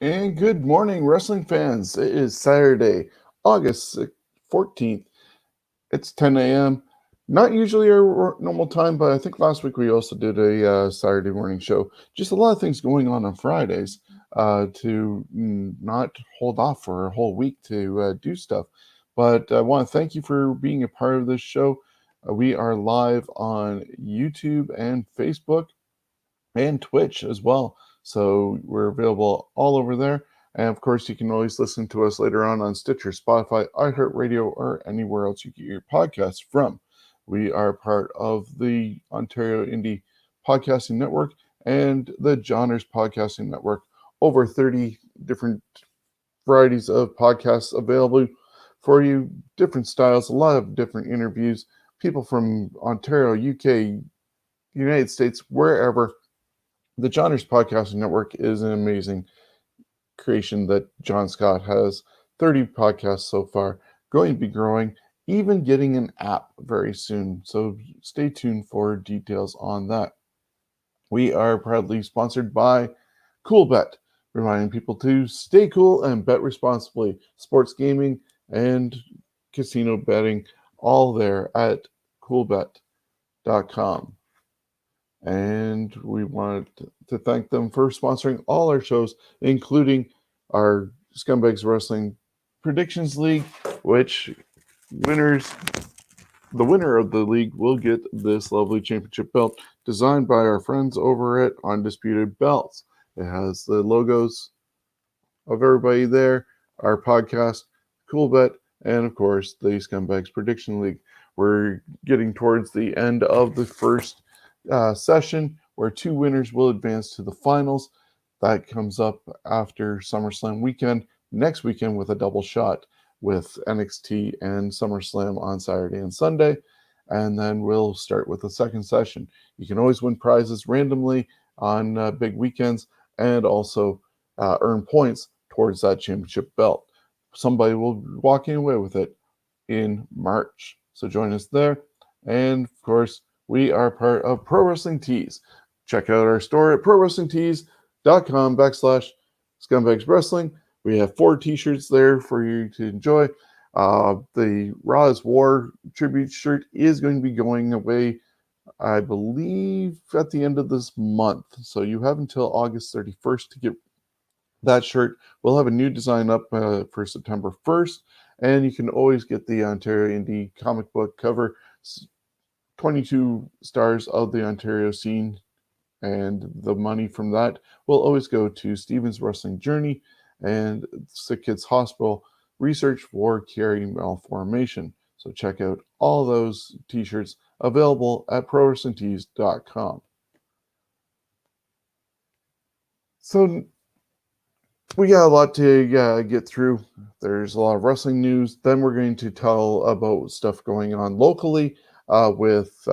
And good morning, wrestling fans. It is Saturday, August 14th. It's 10 a.m. Not usually our normal time, but I think last week we also did a Saturday morning show. Just a lot of things going on Fridays to not hold off for a whole week to do stuff. But I want to thank you for being a part of this show. We are live on YouTube and Facebook and Twitch as well. So we're available all over there. And of course, you can always listen to us later on Stitcher, Spotify, iHeartRadio, or anywhere else you get your podcasts from. We are part of the Ontario Indy Podcasting Network and the Johners Podcasting Network. Over 30 different varieties of podcasts available for you, different styles, a lot of different interviews, people from Ontario, UK, United States, wherever. The Johners Podcasting Network is an amazing creation that John Scott has. 30 podcasts so far, going to be growing, even getting an app very soon. So stay tuned for details on that. We are proudly sponsored by CoolBet, reminding people to stay cool and bet responsibly. Sports gaming and casino betting, all there at coolbet.com. And we wanted to thank them for sponsoring all our shows, including our Scumbags Wrestling Predictions League, which winners the winner of the league will get this lovely championship belt designed by our friends over at Undisputed Belts. It has the logos of everybody there, our podcast, Cool Bet, and of course the Scumbags Prediction League. We're getting towards the end of the first session where two winners will advance to the finals. That comes up after SummerSlam weekend, next weekend with a double shot with NXT and SummerSlam on Saturday and Sunday. And then we'll start with the second session. You can always win prizes randomly on big weekends and also earn points towards that championship belt. Somebody will be walking away with it in March. So join us there. And of course, we are part of Pro Wrestling Tees. Check out our store at prowrestlingtees.com/Scumbags Wrestling. We have 4 t-shirts there for you to enjoy. The Raw is War tribute shirt is going to be going away, I believe, at the end of this month. So you have until August 31st to get that shirt. We'll have a new design up for September 1st, and you can always get the Ontario Indie comic book cover, 22 stars of the Ontario scene, and the money from that will always go to Stevens Wrestling Journey and Sick Kids Hospital Research for Carrie Malformation. So check out all those t-shirts available at prowrestlingtees.com. So we got a lot to get through. There's a lot of wrestling news. Then we're going to tell about stuff going on locally with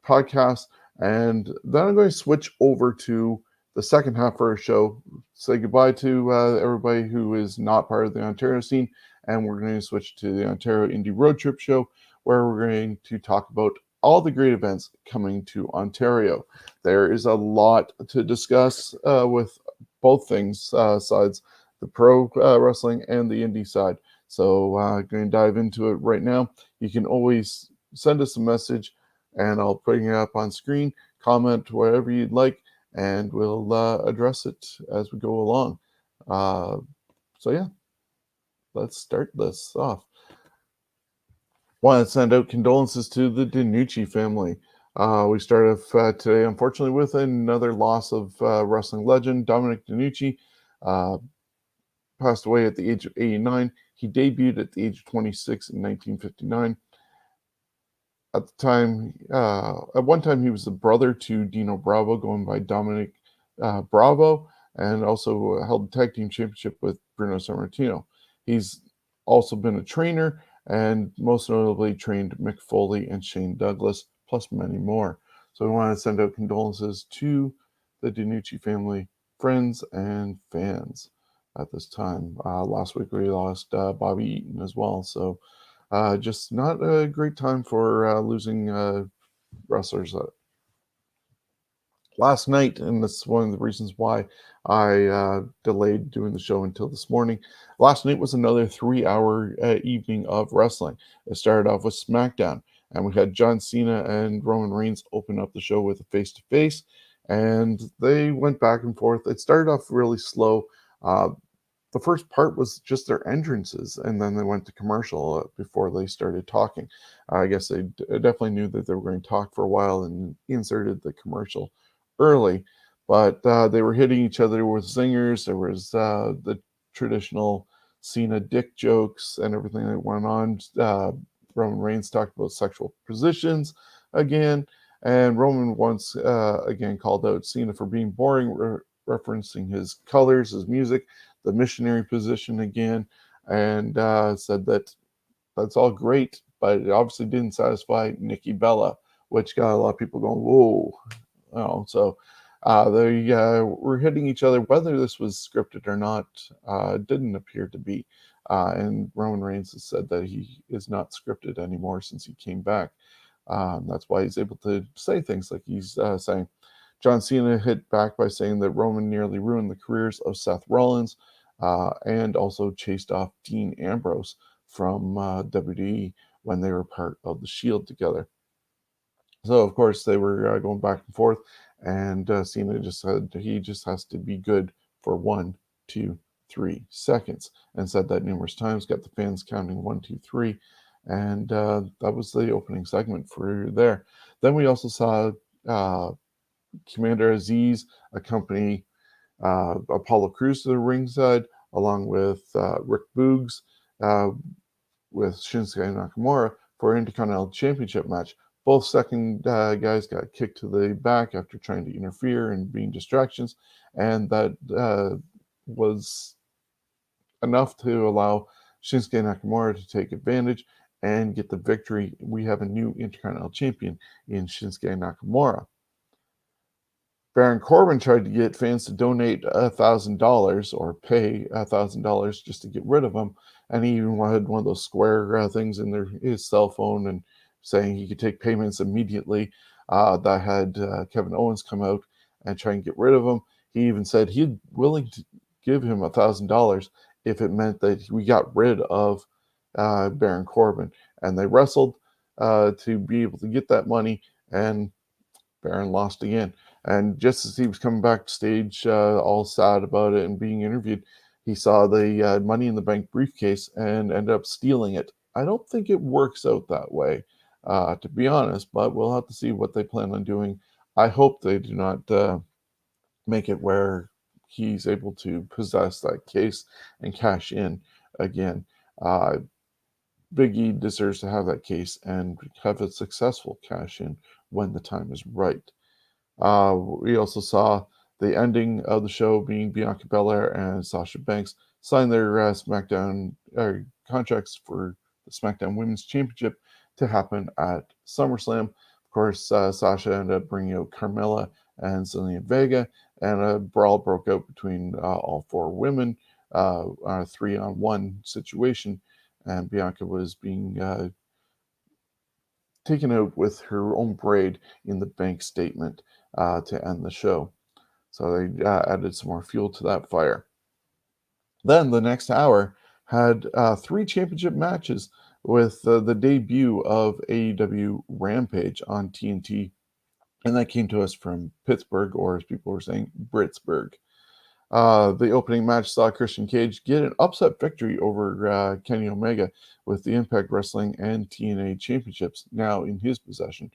podcasts. And then I'm going to switch over to the second half of our show, say goodbye to everybody who is not part of the Ontario scene. And we're going to switch to the Ontario Indy Road Trip show, where we're going to talk about all the great events coming to Ontario. There is a lot to discuss with both things sides, the pro wrestling and the indie side. So going to dive into it right now. You can always send us a message and I'll put it up on screen, comment whatever you'd like, and we'll address it as we go along. So yeah, let's start this off. Want to send out condolences to the DiNucci family. We start off today, unfortunately, with another loss of wrestling legend, Dominic DiNucci. Passed away at the age of 89. He debuted at the age of 26 in 1959. At the time, at one time, he was the brother to Dino Bravo, going by Dominic Bravo, and also held the tag team championship with Bruno Sammartino. He's also been a trainer and most notably trained Mick Foley and Shane Douglas, plus many more. So we want to send out condolences to the DiNucci family, friends, and fans at this time. Last week we lost Bobby Eaton as well. So just not a great time for losing wrestlers. last night, and that's one of the reasons why I delayed doing the show until this morning. Last night was another 3 hour evening of wrestling. It started off with SmackDown, and we had John Cena and Roman Reigns open up the show with a face to face, and they went back and forth. It started off really slow. Uh, the first part was just their entrances, and then they went to commercial before they started talking. I guess they definitely knew that they were going to talk for a while and inserted the commercial early, but they were hitting each other with zingers. There was the traditional Cena dick jokes and everything that went on. Roman Reigns talked about sexual positions again, and Roman once again called out Cena for being boring, referencing his colors, his music, the missionary position again, and said that that's all great, but it obviously didn't satisfy Nikki Bella, which got a lot of people going, whoa. So they were hitting each other. Whether this was scripted or not didn't appear to be. And Roman Reigns has said that he is not scripted anymore since he came back. That's why he's able to say things like he's saying. John Cena hit back by saying that Roman nearly ruined the careers of Seth Rollins and also chased off Dean Ambrose from WWE when they were part of the Shield together. So, of course, they were going back and forth, and Cena just said he just has to be good for 1, 2, 3 seconds, and said that numerous times, got the fans counting 1, 2, 3, and that was the opening segment for there. Then we also saw Commander Aziz accompany Apollo Crews to the ringside, along with Rick Boogs, uh, with Shinsuke Nakamura for an Intercontinental Championship match. Both second guys got kicked to the back after trying to interfere and being distractions, and that was enough to allow Shinsuke Nakamura to take advantage and get the victory. We have a new Intercontinental Champion in Shinsuke Nakamura. Baron Corbin tried to get fans to donate $1,000 or pay $1,000 just to get rid of him, and he even had one of those square things in his cell phone and saying he could take payments immediately. That had Kevin Owens come out and try and get rid of him. He even said he'd willing to give him $1,000 if it meant that we got rid of Baron Corbin, and they wrestled to be able to get that money, and Baron lost again. And just as he was coming backstage, all sad about it and being interviewed, he saw the Money in the Bank briefcase and ended up stealing it. I don't think it works out that way, to be honest, but we'll have to see what they plan on doing. I hope they do not make it where he's able to possess that case and cash in again. Uh, Big E deserves to have that case and have a successful cash in when the time is right. We also saw the ending of the show being Bianca Belair and Sasha Banks sign their SmackDown contracts for the SmackDown Women's Championship to happen at SummerSlam. Of course, Sasha ended up bringing out Carmella and Zelina Vega, and a brawl broke out between all four women, on a 3-on-1 situation, and Bianca was being taken out with her own braid in the bank statement to end the show. So they added some more fuel to that fire. Then the next hour had 3 championship matches with the debut of AEW Rampage on TNT. And that came to us from Pittsburgh, or as people were saying, Britsburg. The opening match saw Christian Cage get an upset victory over Kenny Omega with the Impact Wrestling and TNA championships now in his possession.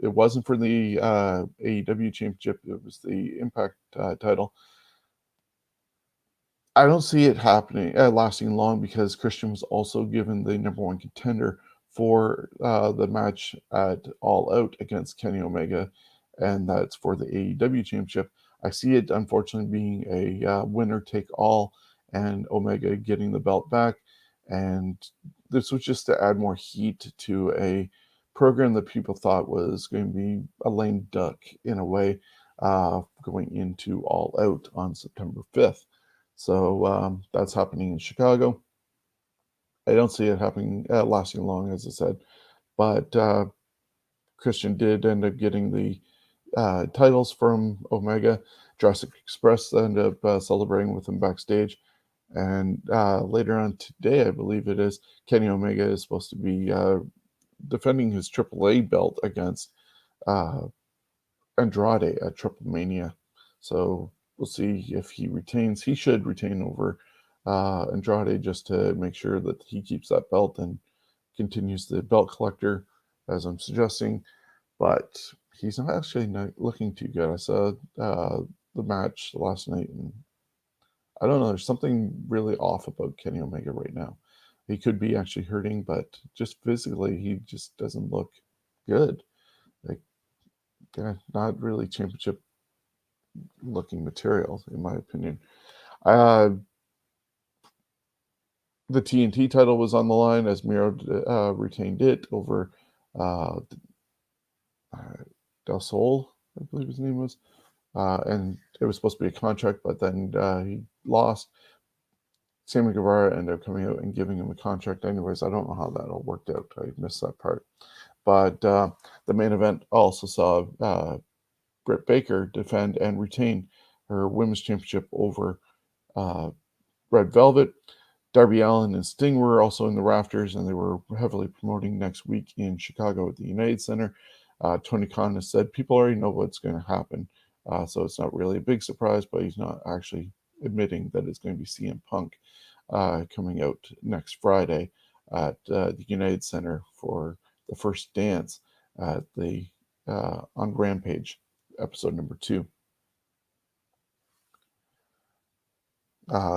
It wasn't for the AEW championship, it was the Impact title. I don't see it happening, lasting long, because Christian was also given the number one contender for the match at All Out against Kenny Omega, and that's for the AEW championship. I see it unfortunately being a winner take all, and Omega getting the belt back. And this was just to add more heat to a program that people thought was going to be a lame duck in a way, going into All Out on September 5th. So that's happening in Chicago. I don't see it happening, lasting long, as I said. But Christian did end up getting the titles from Omega. Jurassic Express ended up celebrating with him backstage. And later on today, I believe it is, Kenny Omega is supposed to be defending his AAA belt against Andrade at Triple Mania. So we'll see if he retains. He should retain over Andrade just to make sure that he keeps that belt and continues the belt collector, as I'm suggesting. But he's not actually not looking too good. I saw the match last night, and I don't know. There's something really off about Kenny Omega right now. He could be actually hurting, but just physically, he just doesn't look good. Like, not really championship looking material, in my opinion. The TNT title was on the line as Miro retained it over Del Sol, I believe his name was. And it was supposed to be a contract, but then he lost. Sammy Guevara ended up coming out and giving him a contract anyways. I don't know how that all worked out. I missed that part. But the main event also saw Britt Baker defend and retain her women's championship over Red Velvet. Darby Allin and Sting were also in the rafters, and they were heavily promoting next week in Chicago at the United Center. Tony Khan has said people already know what's going to happen, so it's not really a big surprise, but he's not actually admitting that it's going to be CM Punk coming out next Friday at the United Center for the first dance at the on Rampage, episode number 2.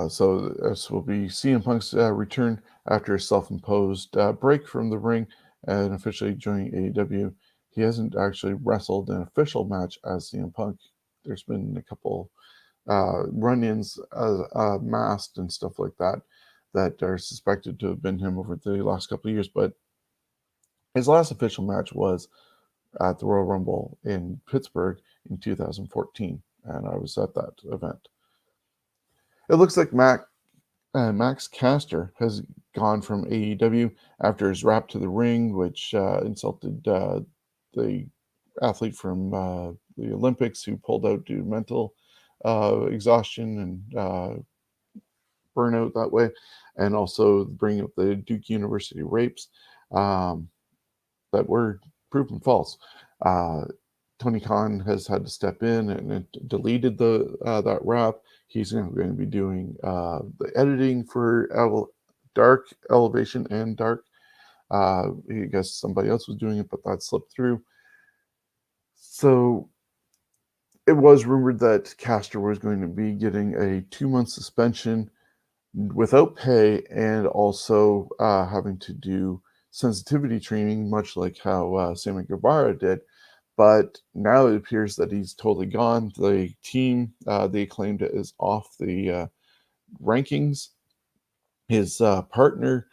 So this will be CM Punk's return after a self-imposed break from the ring and officially joining AEW. He hasn't actually wrestled an official match as CM Punk. There's been a couple run-ins, masked and stuff like that, that are suspected to have been him over the last couple of years. But his last official match was at the Royal Rumble in Pittsburgh in 2014, and I was at that event. It looks like Max Caster has gone from AEW after his rap to the ring, which insulted the athlete from the Olympics who pulled out due to mental exhaustion and burnout that way, and also bringing up the Duke University rapes that were proven false. Tony Khan has had to step in and deleted that rap. He's going to be doing the editing for Dark, Elevation, and Dark. I guess somebody else was doing it, but that slipped through. So it was rumored that Caster was going to be getting a 2-month suspension without pay and also having to do sensitivity training, much like how Sammy Guevara did. But now it appears that he's totally gone. The team, they claimed it is off the rankings. His partner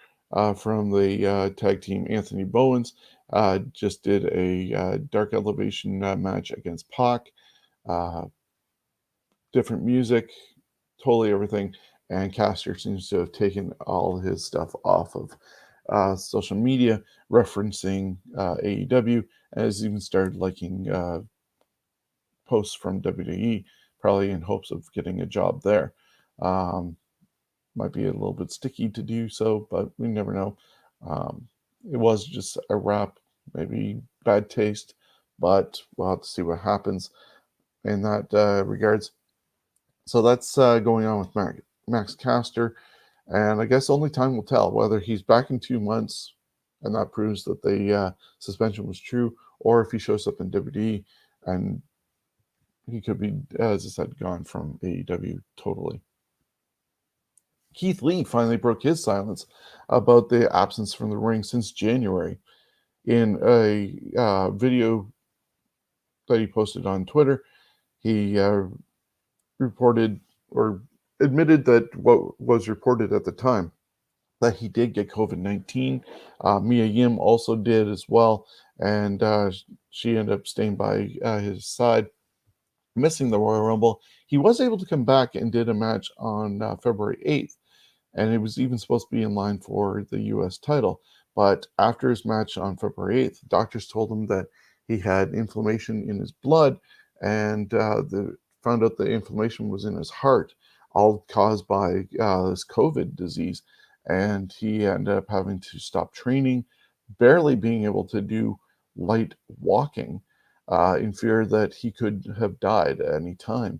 from the tag team, Anthony Bowens, just did a Dark Elevation match against Pac. Different music, totally everything. And Caster seems to have taken all his stuff off of social media, referencing AEW, and has even started liking posts from WWE, probably in hopes of getting a job there. Might be a little bit sticky to do so, but we never know. It was just a rap, maybe bad taste, but we'll have to see what happens in that regards. So that's going on with Max Caster, and I guess only time will tell whether he's back in 2 months, and that proves that the suspension was true, or if he shows up in WWE, and he could be, as I said, gone from AEW totally. Keith Lee finally broke his silence about the absence from the ring since January. In a video that he posted on Twitter, he reported or admitted that what was reported at the time, that he did get COVID-19. Mia Yim also did as well, and she ended up staying by his side, missing the Royal Rumble. He was able to come back and did a match on February 8th, and it was even supposed to be in line for the U.S. title. But after his match on February 8th, doctors told him that he had inflammation in his blood, and found out the inflammation was in his heart, all caused by this COVID disease. And he ended up having to stop training, barely being able to do light walking, in fear that he could have died at any time.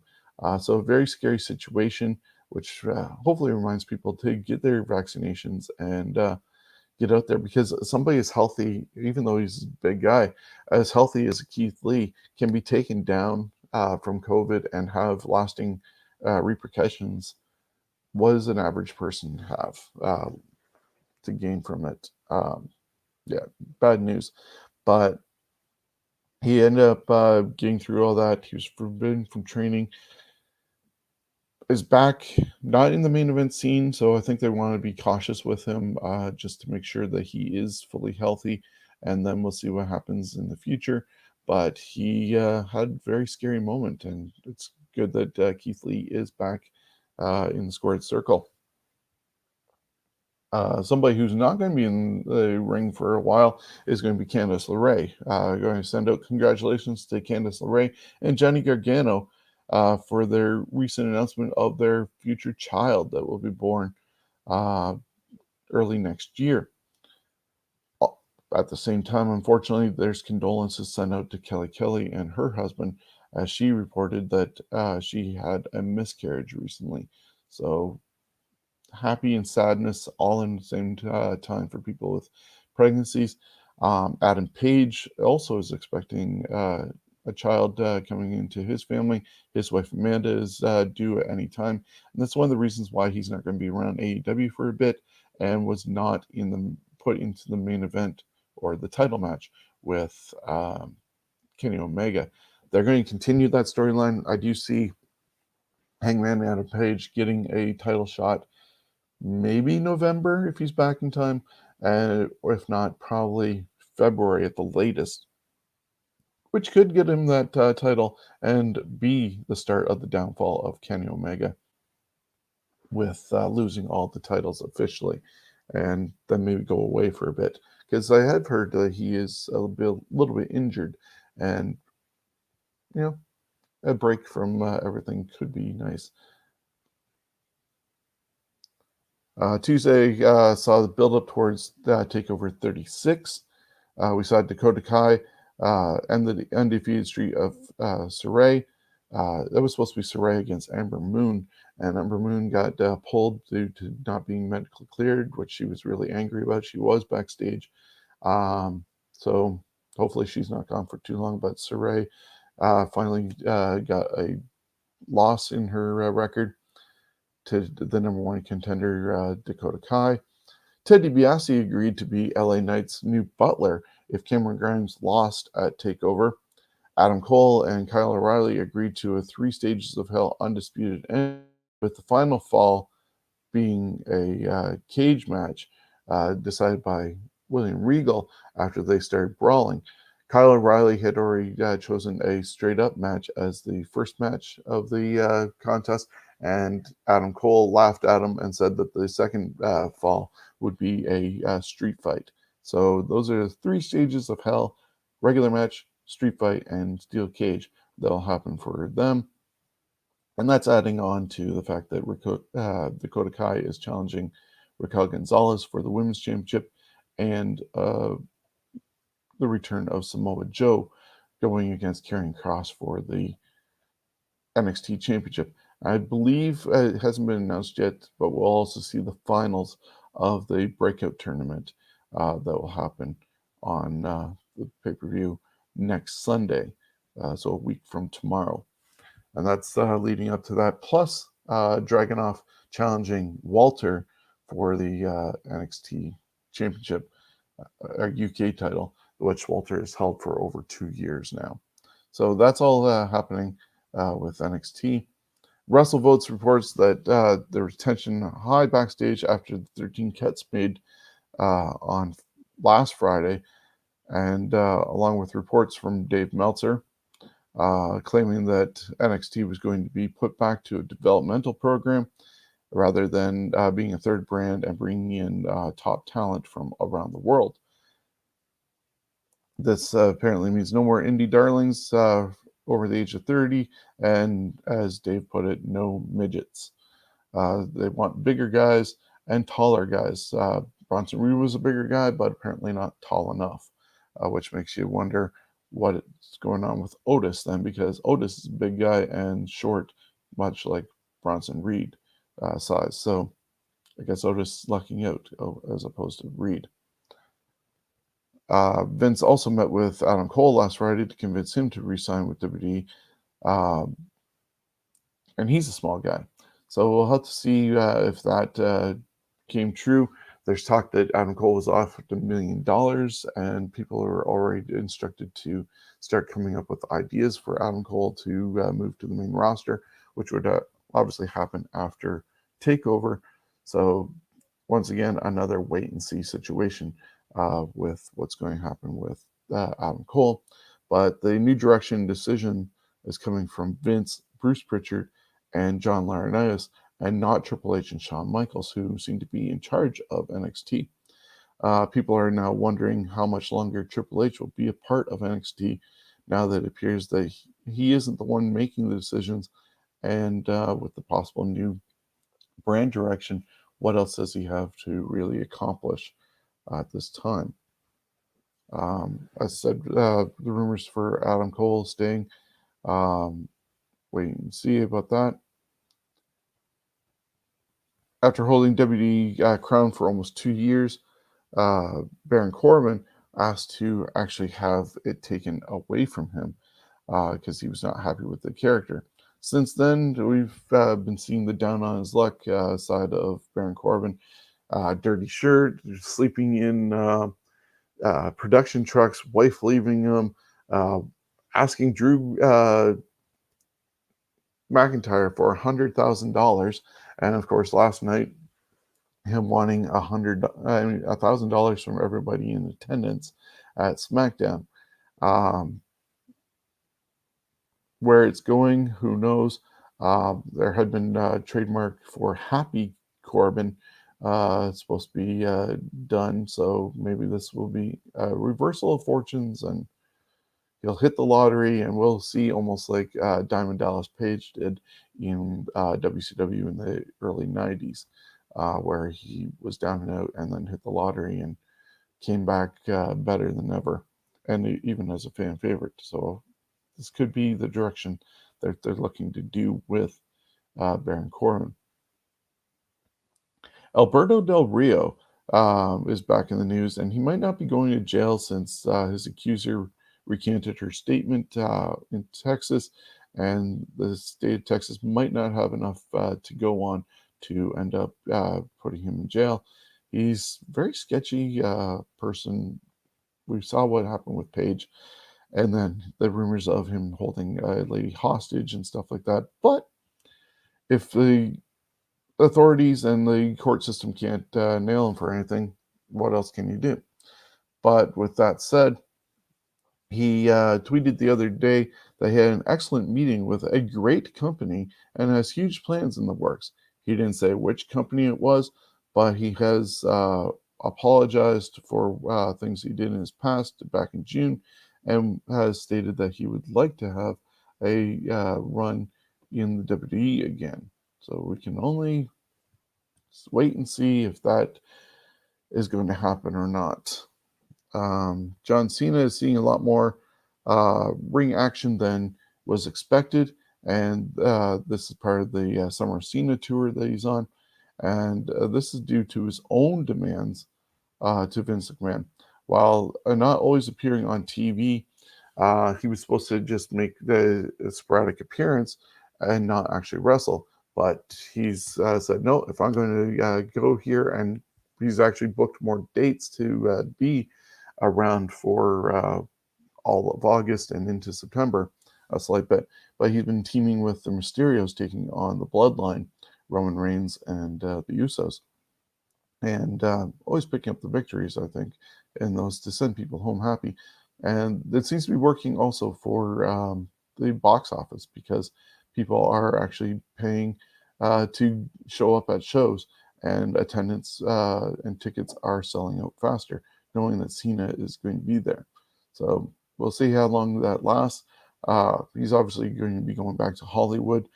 So a very scary situation, which hopefully reminds people to get their vaccinations and get out there, because somebody as healthy, even though he's a big guy, as healthy as Keith Lee, can be taken down from COVID and have lasting repercussions. What does an average person have to gain from it? Yeah, bad news. But he ended up getting through all that. He was forbidden from training. Is back, not in the main event scene, so I think they want to be cautious with him, just to make sure that he is fully healthy, and then we'll see what happens in the future. But he had a very scary moment, and it's good that Keith Lee is back in the squared circle. Somebody who's not going to be in the ring for a while is going to be Candice LeRae. Going to send out congratulations to Candice LeRae and Johnny Gargano for their recent announcement of their future child that will be born early next year. At the same time, unfortunately, there's condolences sent out to Kelly Kelly and her husband, as she reported that she had a miscarriage recently. So happy and sadness all in the same time for people with pregnancies. Adam Page also is expecting a child coming into his family. His wife Amanda is due at any time, and that's one of the reasons why he's not going to be around AEW for a bit, and was not put into the main event or the title match with Kenny Omega. They're going to continue that storyline. I do see Hangman Adam Page getting a title shot maybe November if he's back in time, or if not, probably February at the latest, which could get him that title and be the start of the downfall of Kenny Omega, with losing all the titles officially, and then maybe go away for a bit, because I have heard that he is a little bit injured, and a break from everything could be nice. Tuesday saw the build-up towards TakeOver 36. We saw Dakota Kai end the undefeated streak of Saray. That was supposed to be Saray against Amber Moon, and Amber Moon got pulled due to not being medically cleared, which she was really angry about. She was backstage. So hopefully she's not gone for too long, but Saray finally got a loss in her record to the number one contender, Dakota Kai. Ted DiBiase agreed to be LA Knight's new butler if Cameron Grimes lost at TakeOver. Adam Cole and Kyle O'Reilly agreed to a 3 Stages of Hell undisputed end, with the final fall being a cage match decided by William Regal after they started brawling. Kyle O'Reilly had already chosen a straight-up match as the first match of the contest, and Adam Cole laughed at him and said that the second fall would be a street fight. So those are 3 Stages of Hell: regular match, street fight, and steel cage that'll happen for them. And that's adding on to the fact that Dakota Kai is challenging Raquel Gonzalez for the Women's Championship, and the return of Samoa Joe going against Karrion Kross for the NXT Championship. I believe it hasn't been announced yet, but we'll also see the finals of the Breakout Tournament that will happen on the pay-per-view next Sunday, so a week from tomorrow. And that's leading up to that. Plus, Dragunov challenging Walter for the NXT Championship, UK title, which Walter has held for over 2 years now. So that's all happening with NXT. Russell Votes reports that there was tension high backstage after the 13 cuts made on last Friday, and along with reports from Dave Meltzer, claiming that NXT was going to be put back to a developmental program rather than being a third brand and bringing in top talent from around the world. This apparently means no more indie darlings over the age of 30, and as Dave put it, no midgets. They want bigger guys and taller guys. Bronson Reed was a bigger guy, but apparently not tall enough, which makes you wonder what's going on with Otis then, because Otis is a big guy and short, much like Bronson Reed size. So I guess Otis is lucking out as opposed to Reed. Vince also met with Adam Cole last Friday to convince him to re-sign with WWE. And he's a small guy. So we'll have to see if that came true. There's talk that Adam Cole was offered $1 million, and people are already instructed to start coming up with ideas for Adam Cole to move to the main roster, which would obviously happen after TakeOver. So once again, another wait and see situation with what's going to happen with Adam Cole. But the new direction decision is coming from Vince, Bruce Pritchard, and John Laurinaitis, and not Triple H and Shawn Michaels, who seem to be in charge of NXT. People are now wondering how much longer Triple H will be a part of NXT now that it appears that he isn't the one making the decisions, and with the possible new brand direction, what else does he have to really accomplish at this time? I said the rumors for Adam Cole staying. Wait and see about that. After holding WWE crown for almost 2 years, Baron Corbin asked to actually have it taken away from him because he was not happy with the character. Since then, we've been seeing the down on his luck side of Baron Corbin. Dirty shirt, sleeping in production trucks, wife leaving him, asking Drew McIntyre for $100,000. And of course, last night, him wanting $1,000 from everybody in attendance at SmackDown. Where it's going, who knows? There had been trademark for Happy Corbin. It's supposed to be done, so maybe this will be a reversal of fortunes, and he'll hit the lottery, and we'll see almost like Diamond Dallas Page did in WCW in the early 90s, where he was down and out and then hit the lottery and came back better than ever, and even as a fan favorite. So this could be the direction that they're looking to do with Baron Corbin. Alberto Del Rio is back in the news, and he might not be going to jail since his accuser recanted her statement in Texas, and the state of Texas might not have enough to go on to end up putting him in jail. He's a very sketchy person. We saw what happened with Paige, and then the rumors of him holding a lady hostage and stuff like that. But if the authorities and the court system can't nail him for anything, what else can you do? But with that said, he tweeted the other day that he had an excellent meeting with a great company and has huge plans in the works. He didn't say which company it was, but he has apologized for things he did in his past back in June, and has stated that he would like to have a run in the WWE again. So we can only wait and see if that is going to happen or not. John Cena is seeing a lot more ring action than was expected, and this is part of the Summer Cena tour that he's on, and this is due to his own demands to Vince McMahon. While not always appearing on TV, he was supposed to just make the sporadic appearance and not actually wrestle. But he's said, no, if I'm going to go here, and he's actually booked more dates to be around for all of August and into September, a slight bit. But he's been teaming with the Mysterios, taking on the Bloodline, Roman Reigns, and the Usos. And always picking up the victories, I think, in those to send people home happy. And it seems to be working also for the box office, because people are actually paying to show up at shows, and attendance and tickets are selling out faster, knowing that Cena is going to be there. So we'll see how long that lasts. He's obviously going to be going back to Hollywood,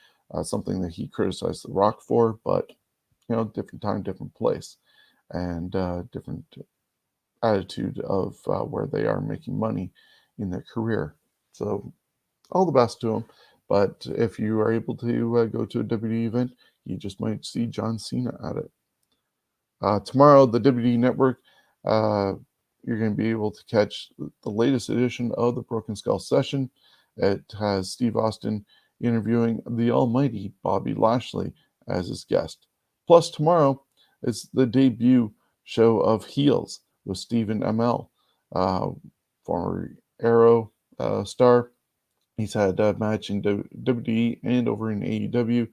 something that he criticized The Rock for, but different time, different place, and different attitude of where they are making money in their career. So all the best to him. But if you are able to go to a WWE event, you just might see John Cena at it. Tomorrow, the WWE Network, you're going to be able to catch the latest edition of the Broken Skull Session. It has Steve Austin interviewing the almighty Bobby Lashley as his guest. Plus, tomorrow is the debut show of Heels with Stephen Amell, former Arrow star. He's had a match in WWE and over in AEW,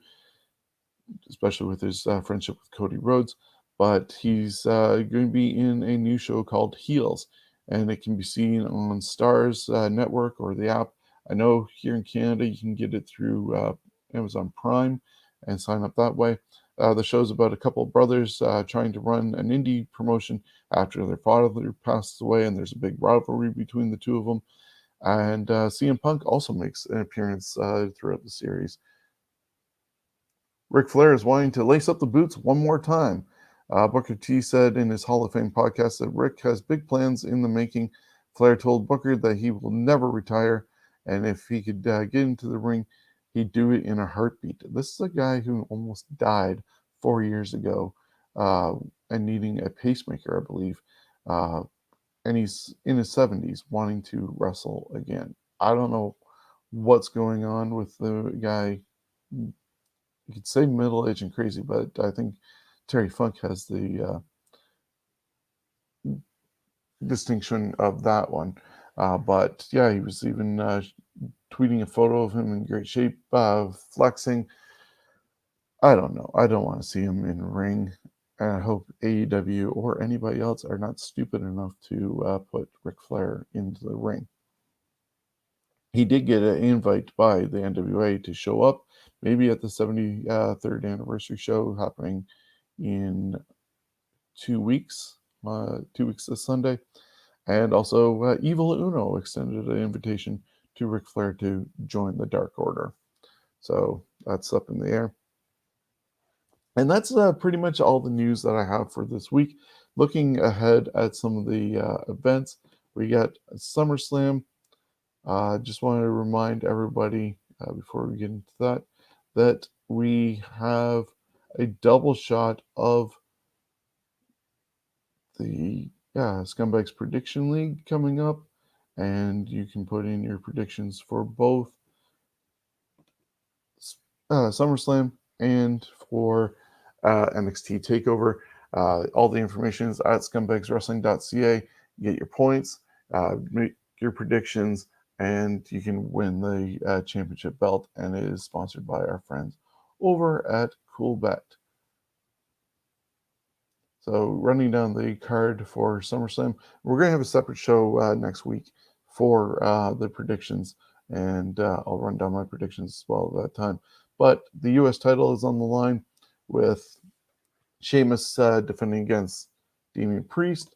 especially with his friendship with Cody Rhodes. But he's going to be in a new show called Heels, and it can be seen on Stars Network or the app. I know here in Canada you can get it through Amazon Prime and sign up that way. The show's about a couple of brothers trying to run an indie promotion after their father passed away, and there's a big rivalry between the two of them. And CM Punk also makes an appearance throughout the series. Ric Flair is wanting to lace up the boots one more time. Booker T said in his Hall of Fame podcast that Rick has big plans in the making. Flair told Booker that he will never retire, and if he could get into the ring, he'd do it in a heartbeat. This is a guy who almost died 4 years ago and needing a pacemaker, I believe. And he's in his 70s wanting to wrestle again. I don't know what's going on with the guy. You could say middle-aged and crazy, but I think Terry Funk has the distinction of that one. But yeah, he was even tweeting a photo of him in great shape, flexing. I don't know. I don't want to see him in the ring. And I hope AEW or anybody else are not stupid enough to put Ric Flair into the ring. He did get an invite by the NWA to show up, maybe at the 73rd anniversary show happening in 2 weeks, 2 weeks this Sunday. And also, Evil Uno extended an invitation to Ric Flair to join the Dark Order. So that's up in the air. And that's pretty much all the news that I have for this week. Looking ahead at some of the events, we got SummerSlam. Just wanted to remind everybody before we get into that we have a double shot of the Scumbags Prediction League coming up, and you can put in your predictions for both SummerSlam and for NXT TakeOver. All the information is at scumbagswrestling.ca. Get your points, make your predictions, and you can win the championship belt. And it is sponsored by our friends over at CoolBet. So running down the card for SummerSlam, we're going to have a separate show next week for the predictions, and I'll run down my predictions as well at that time. But the U.S. title is on the line with Sheamus defending against Damian Priest.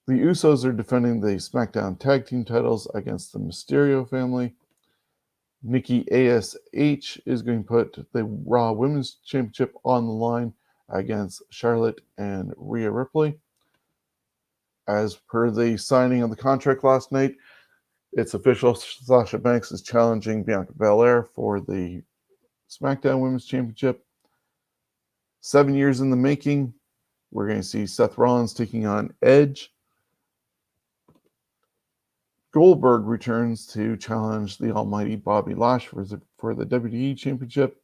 The Usos are defending the SmackDown Tag Team titles against the Mysterio family. Nikki ASH is going to put the Raw Women's Championship on the line against Charlotte and Rhea Ripley. As per the signing of the contract last night, it's official. Sasha Banks is challenging Bianca Belair for the SmackDown Women's Championship. 7 years in the making. We're going to see Seth Rollins taking on Edge. Goldberg returns to challenge the almighty Bobby Lashley for the WWE Championship.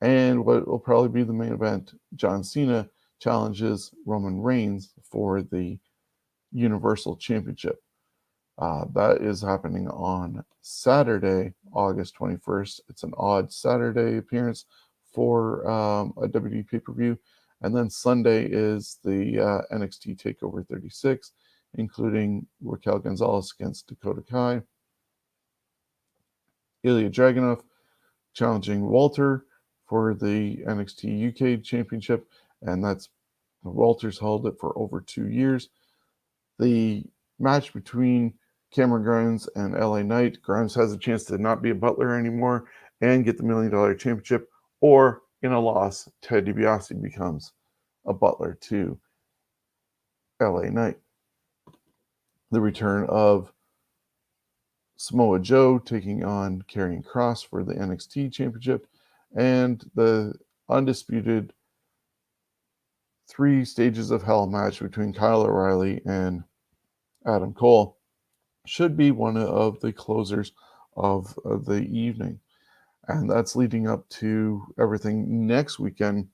And what will probably be the main event, John Cena challenges Roman Reigns for the Universal Championship. That is happening on Saturday, August 21st. It's an odd Saturday appearance for a WWE pay-per-view. And then Sunday is the NXT TakeOver 36, including Raquel Gonzalez against Dakota Kai. Ilya Dragunov challenging Walter for the NXT UK Championship, and that's Walter's held it for over 2 years. The match between Cameron Grimes and LA Knight. Grimes has a chance to not be a Butler anymore and get the $1 million championship, or in a loss, Ted DiBiase becomes a Butler to LA Knight. The return of Samoa Joe taking on Karrion Kross for the NXT championship, and the undisputed 3 stages of hell match between Kyle O'Reilly and Adam Cole should be one of the closers of the evening. And that's leading up to everything next weekend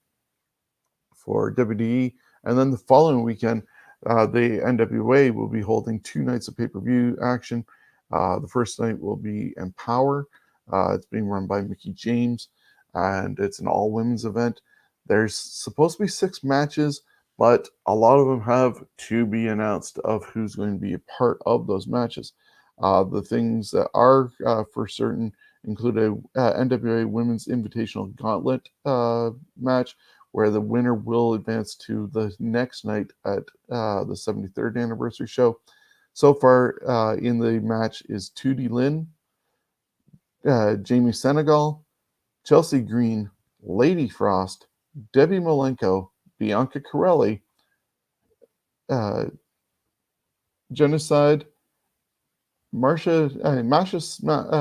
for WWE. And then the following weekend, the NWA will be holding 2 nights of pay-per-view action. The first night will be Empower. It's being run by Mickie James, and it's an all-women's event. There's supposed to be 6 matches, but a lot of them have to be announced of who's going to be a part of those matches. The things that are for certain include a NWA Women's Invitational Gauntlet match, where the winner will advance to the next night at the 73rd anniversary show. So far in the match is Tootie Lynn, Jamie Senegal, Chelsea Green, Lady Frost, Debbie Malenko, Bianca Corelli, Genocide, Masha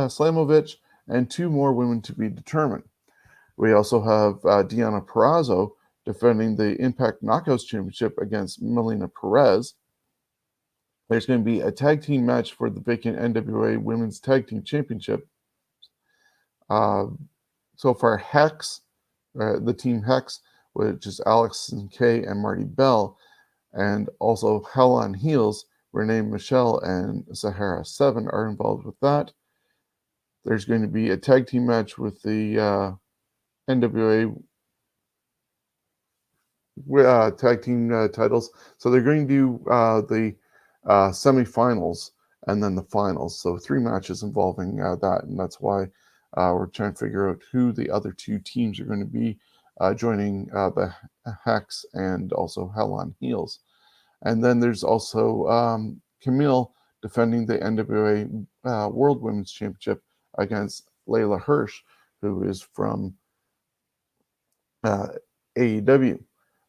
Slamovich, and 2 more women to be determined. We also have Deonna Purrazzo defending the Impact Knockouts Championship against Melina Perez. There's going to be a tag team match for the vacant NWA Women's Tag Team Championship. So far, Hex, the team Hex, which is Alex Kay and Marty Bell, and also Hell on Heels, Renee Michelle and Sahara 7 are involved with that. There's going to be a tag team match with the NWA tag team titles. So they're going to do the semifinals and then the finals. So 3 matches involving that, and that's why we're trying to figure out who the other 2 teams are going to be joining the Hex and also Hell on Heels. And then there's also Camille defending the NWA World Women's Championship against Layla Hirsch, who is from AEW.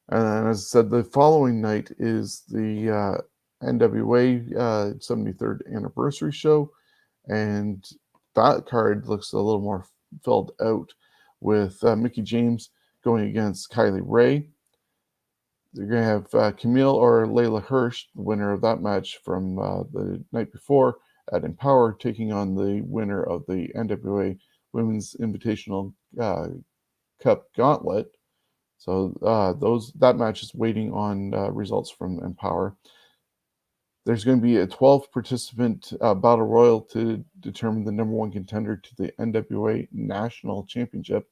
And as I said, the following night is the NWA 73rd anniversary show, and that card looks a little more filled out with Mickie James going against Kylie Ray. They're going to have Camille or Layla Hirsch, the winner of that match from the night before at Empower, taking on the winner of the NWA Women's Invitational Cup Gauntlet. So that match is waiting on results from Empower. There's going to be a 12-participant battle royal to determine the number 1 contender to the NWA National Championship.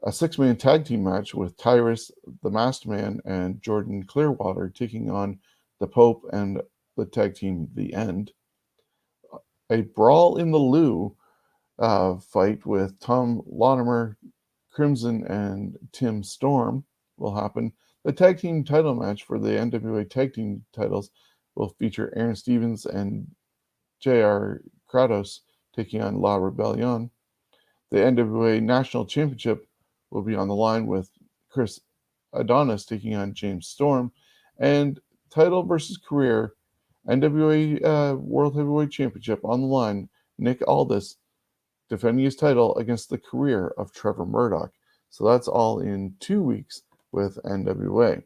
A 6-man tag team match with Tyrus, the Masked Man, and Jordan Clearwater taking on the Pope and the tag team The End. A Brawl in the Lou fight with Tom Latimer, Crimson, and Tim Storm will happen. The tag team title match for the NWA tag team titles will feature Aaron Stevens and J.R. Kratos taking on La Rebellion. The NWA National Championship will be on the line with Chris Adonis taking on James Storm. And title versus career, NWA World Heavyweight Championship on the line, Nick Aldis defending his title against the career of Trevor Murdoch. So that's all in 2 weeks with NWA.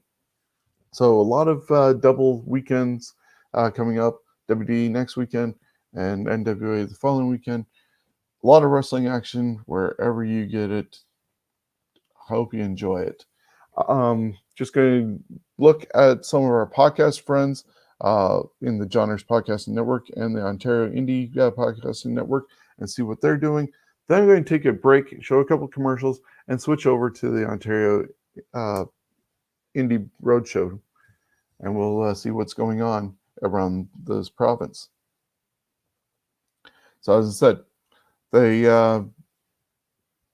So a lot of double weekends coming up. WWE next weekend and NWA the following weekend. A lot of wrestling action wherever you get it. Hope you enjoy it. Just going to look at some of our podcast friends in the Johners Podcasting Network and the Ontario Indy Podcasting Network and see what they're doing. Then I'm going to take a break, show a couple commercials, and switch over to the Ontario Indy Road Show, and we'll see what's going on around this province. So as I said, the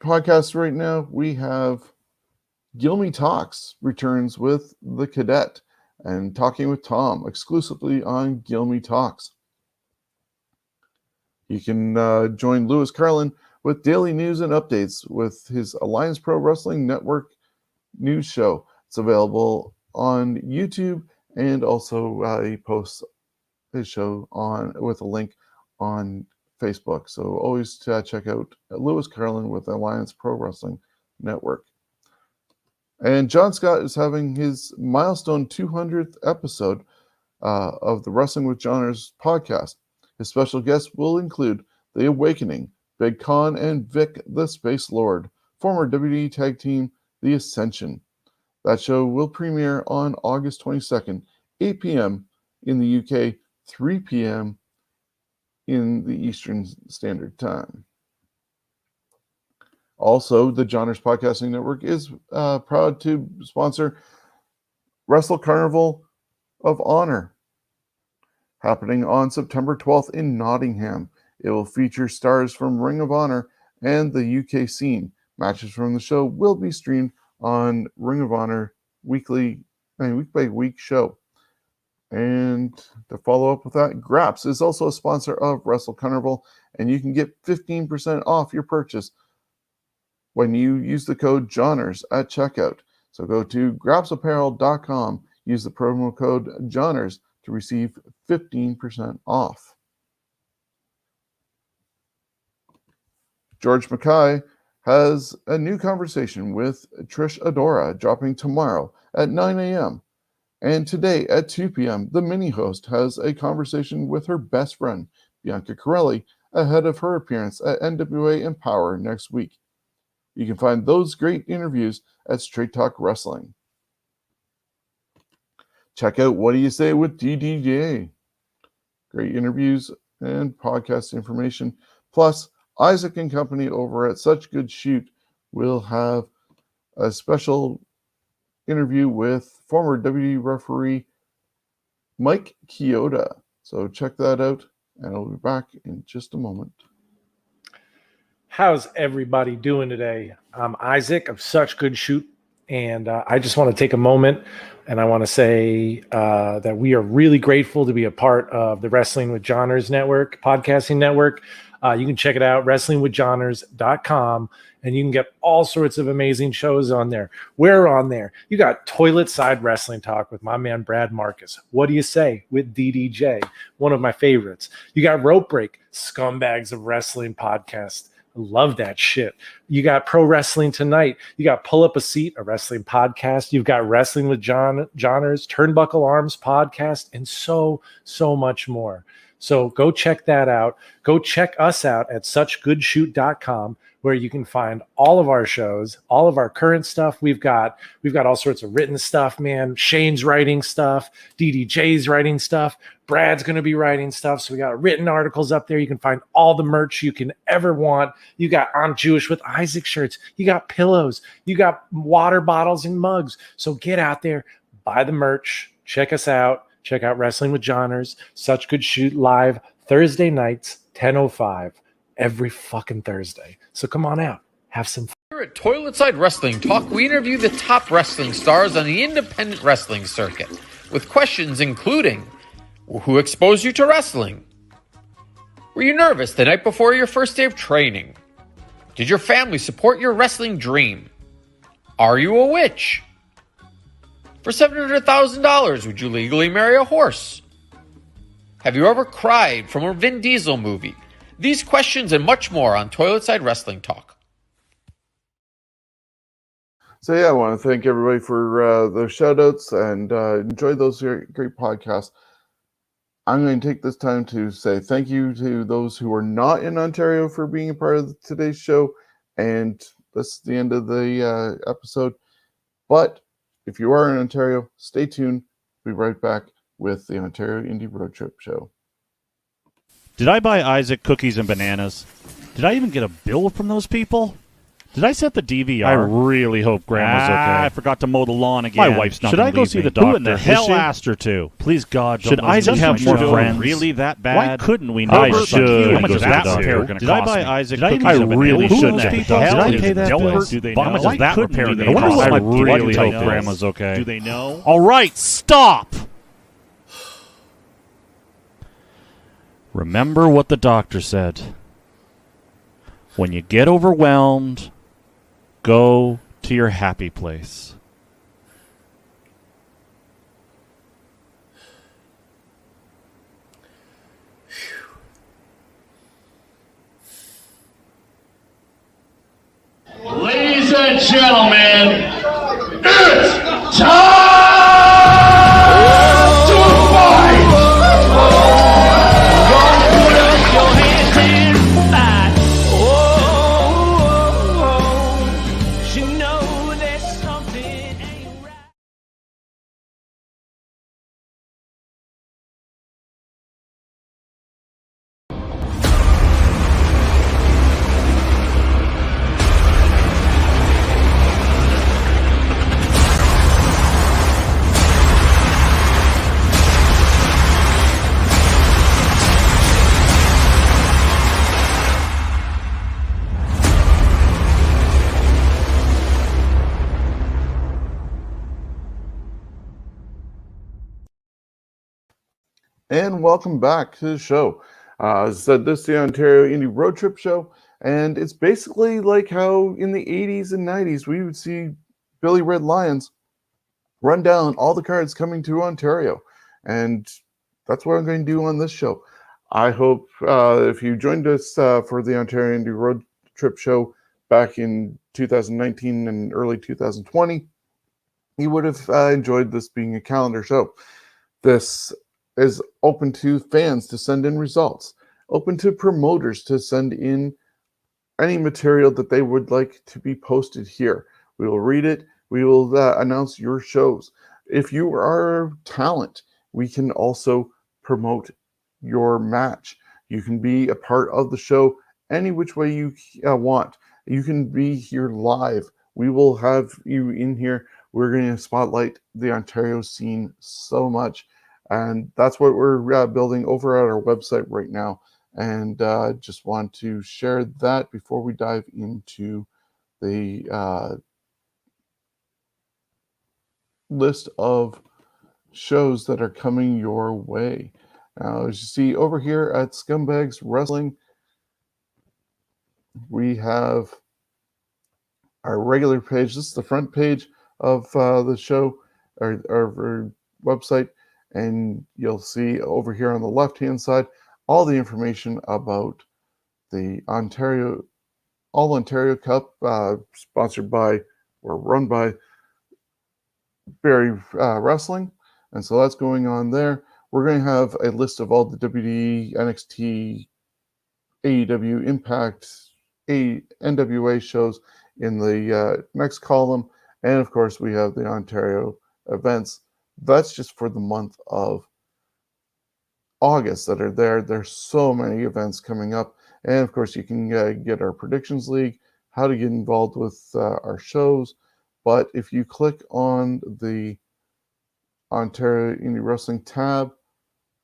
podcast right now, we have Gilmy Talks returns with The Cadet and Talking with Tom exclusively on Gilmy Talks. You can join Lewis Carlin with daily news and updates with his Alliance Pro Wrestling Network news show. It's available on YouTube, and also he posts his show with a link on Facebook. So always check out Lewis Carlin with Alliance Pro Wrestling Network. And John Scott is having his milestone 200th episode of the Wrestling with Johners podcast. His special guests will include The Awakening, Big Con, and Vic the Space Lord, former WWE Tag Team The Ascension. That show will premiere on August 22nd, 8 p.m. in the UK, 3 p.m. in the Eastern Standard Time. Also, the Johners Podcasting Network is proud to sponsor Wrestle Carnival of Honor, happening on September 12th in Nottingham. It will feature stars from Ring of Honor and the UK scene. Matches from the show will be streamed on Ring of Honor week by week show. And to follow up with that, Graps is also a sponsor of Wrestle Carnival, and you can get 15% off your purchase when you use the code JOHNERS at checkout. So go to grapsapparel.com, use the promo code JOHNERS to receive 15% off. George Mackay has a new conversation with Trish Adora dropping tomorrow at 9 a.m. And today at 2 p.m., the mini-host has a conversation with her best friend, Bianca Corelli, ahead of her appearance at NWA Empower next week. You can find those great interviews at Straight Talk Wrestling. Check out What Do You Say with DDJ. Great interviews and podcast information. Plus, Isaac and company over at Such Good Shoot will have a special interview with former WWE referee Mike Chioda. So check that out, and I'll be back in just a moment. How's everybody doing today? I'm Isaac of Such Good Shoot, and I just want to take a moment and I want to say that we are really grateful to be a part of the Wrestling with Johners Network, podcasting network. You can check it out, wrestlingwithjohners.com, and you can get all sorts of amazing shows on there. We're on there. You got Toilet Side Wrestling Talk with my man Brad Marcus. What Do You Say with DDJ, one of my favorites. You got Rope Break, Scumbags of Wrestling podcast. Love that shit. You got Pro Wrestling Tonight. You got Pull Up a Seat, a wrestling podcast. You've got Wrestling with Johners, Turnbuckle Arms podcast, and so much more. So go check that out. Go check us out at suchgoodshoot.com, where you can find all of our shows, all of our current stuff. We've got all sorts of written stuff, man. Shane's writing stuff. DDJ's writing stuff. Brad's going to be writing stuff. So we got written articles up there. You can find all the merch you can ever want. You got I'm Jewish with Isaac shirts. You got pillows. You got water bottles and mugs. So get out there, buy the merch, check us out. Check out Wrestling with Johners, Such Good Shoot live Thursday nights, 10:05, every fucking Thursday. So come on out, have some fun. Here at Toilet Side Wrestling Talk, we interview the top wrestling stars on the independent wrestling circuit with questions including, who exposed you to wrestling? Were you nervous the night before your first day of training? Did your family support your wrestling dream? Are you a witch? For $700,000, would you legally marry a horse? Have you ever cried from a Vin Diesel movie? These questions and much more on Toilet Side Wrestling Talk. So yeah, I want to thank everybody for those shout-outs and enjoy those great podcasts. I'm going to take this time to say thank you to those who are not in Ontario for being a part of today's show, and that's the end of the episode. But if you are in Ontario, stay tuned. We'll be right back with the Ontario Indy Road Trip show. Did I buy Isaac cookies and bananas? Did I even get a bill from those people? Did I set the DVR? I really hope Grandma's okay. I forgot to mow the lawn again. My wife's not Should I go see the doctor? Who in the hell asked her to? Please, God, don't Should Isaac have more friends? Really that bad? Why couldn't we I not? should. How much is that repair going to Did I cost buy me? Isaac Did I cookies even- and I really bananas? shouldn't Who have. people? Did I Did pay that bill? Do they How much know? is that repair Why going to couldn't we cost? not? I Why really do they hope know? Grandma's okay. Do they know? All right, stop! Remember what the doctor said. When you get overwhelmed, go to your happy place. Ladies and gentlemen, it's time to fight! Put up your hands and fight. You know there's something ain't right. And welcome back to the show. As I said, this is the Ontario Indy Road Trip show, and it's basically like how in the 80s and 90s we would see Billy Red Lions run down all the cards coming to Ontario. And that's what I'm going to do on this show. I hope if you joined us for the Ontario Indy Road Trip show back in 2019 and early 2020, you would have enjoyed this being a calendar show. This is open to fans to send in results, open to promoters to send in any material that they would like to be posted here. We will read it. We will announce your shows. If you are talent, we can also promote your match. You can be a part of the show any which way you want. You can be here live. We will have you in here. We're going to spotlight the Ontario scene so much. And that's what we're building over at our website right now. And just want to share that before we dive into the list of shows that are coming your way. Now, as you see over here at Scumbags Wrestling, we have our regular page. This is the front page of the show, our website. And you'll see over here on the left-hand side all the information about the All Ontario Cup, sponsored by or run by Barrie Wrestling. And so that's going on there. We're going to have a list of all the WWE, NXT, AEW, Impact, NWA shows in the next column. And of course, we have the Ontario events. That's just for the month of August that are there. There's so many events coming up. And of course, you can get our predictions league, how to get involved with our shows. But if you click on the Ontario Indie Wrestling tab,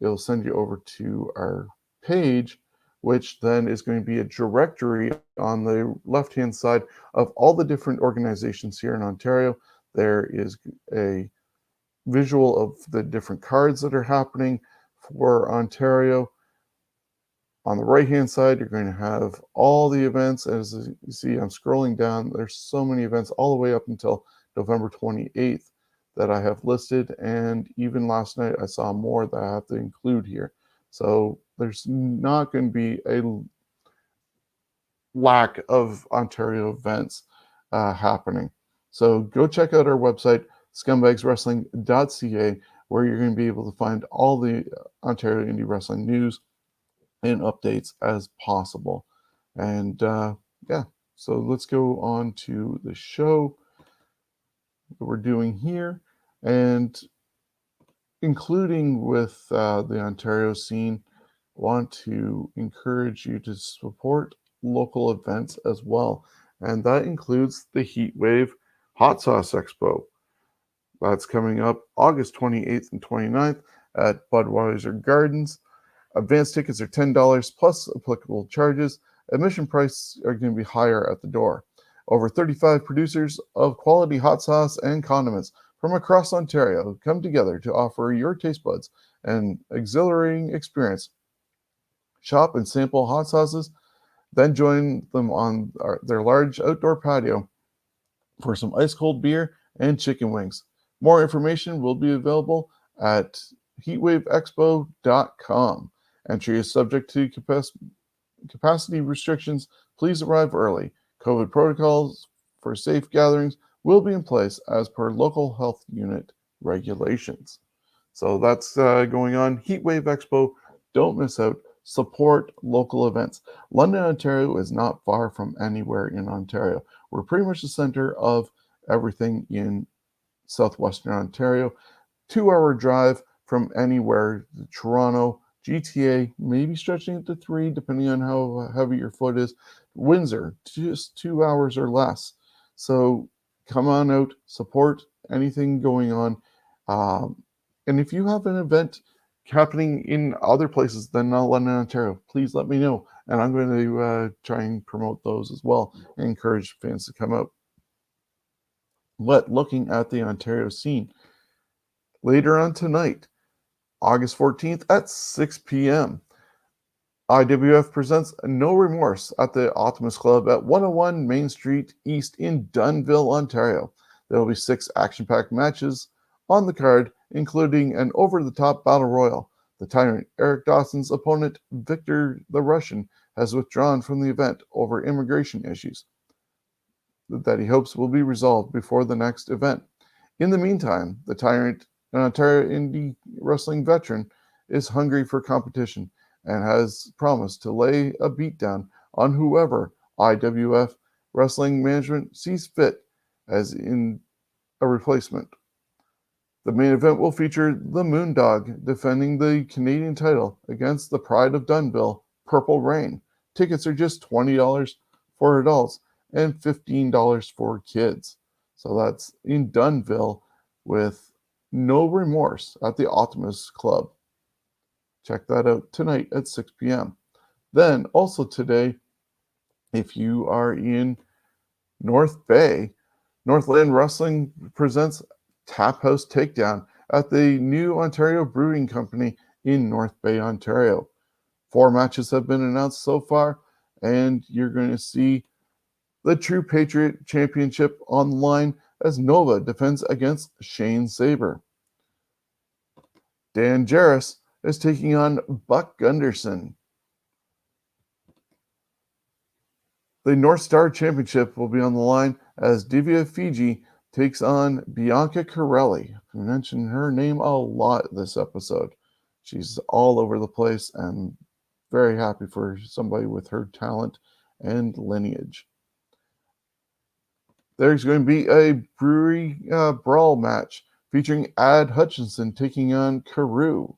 it'll send you over to our page, which then is going to be a directory on the left-hand side of all the different organizations here in Ontario. There is a visual of the different cards that are happening for Ontario. On the right-hand side, you're going to have all the events. As you see, I'm scrolling down. There's so many events all the way up until November 28th that I have listed. And even last night, I saw more that I have to include here. So there's not going to be a lack of Ontario events happening. So go check out our website, scumbagswrestling.ca, where you're going to be able to find all the Ontario Indie Wrestling news and updates as possible. And yeah, so let's go on to the show that we're doing here, and including with the Ontario scene, want to encourage you to support local events as well. And that includes the Heatwave Hot Sauce Expo. That's coming up August 28th and 29th at Budweiser Gardens. Advance tickets are $10 plus applicable charges. Admission prices are going to be higher at the door. Over 35 producers of quality hot sauce and condiments from across Ontario come together to offer your taste buds an exhilarating experience shop and sample hot sauces, then join them on their large outdoor patio for some ice cold beer and chicken wings. More information will be available at heatwaveexpo.com. Entry is subject to capacity restrictions. Please arrive early. COVID protocols for safe gatherings will be in place as per local health unit regulations. So that's going on. Heatwave Expo. Don't miss out. Support local events. London, Ontario is not far from anywhere in Ontario. We're pretty much the center of everything in southwestern Ontario. 2-hour drive from anywhere. Toronto, GTA, maybe stretching it to 3, depending on how heavy your foot is. Windsor, just 2 hours or less. So come on out, support anything going on. And if you have an event happening in other places than London, Ontario, please let me know. And I'm going to try and promote those as well and encourage fans to come out. But looking at the Ontario scene, later on tonight, August 14th at 6 p.m., IWF presents No Remorse at the Optimus Club at 101 Main Street East in Dunnville, Ontario. There will be 6 action-packed matches on the card, including an over-the-top battle royal. The Tyrant Eric Dawson's opponent, Victor the Russian, has withdrawn from the event over immigration issues that he hopes will be resolved before the next event. In the meantime, the Tyrant, an Ontario Indy wrestling veteran, is hungry for competition and has promised to lay a beatdown on whoever IWF Wrestling Management sees fit as in a replacement. The main event will feature the Moondog defending the Canadian title against the Pride of Dunnville, Purple Rain. Tickets are just $20 for adults and $15 for kids. So that's in Dunnville with No Remorse at the Optimus Club. Check that out tonight at 6 p.m. Then also today, if you are in North Bay, Northland Wrestling presents Tap House Takedown at the new Ontario Brewing Company in North Bay, Ontario. 4 matches have been announced so far, and you're going to see the True Patriot Championship on the line as Nova defends against Shane Saber. Dan Jarrus is taking on Buck Gunderson. The North Star Championship will be on the line as Divya Fiji takes on Bianca Corelli. We mentioned her name a lot this episode. She's all over the place and very happy for somebody with her talent and lineage. There's going to be a brewery brawl match featuring Ad Hutchinson taking on Carew.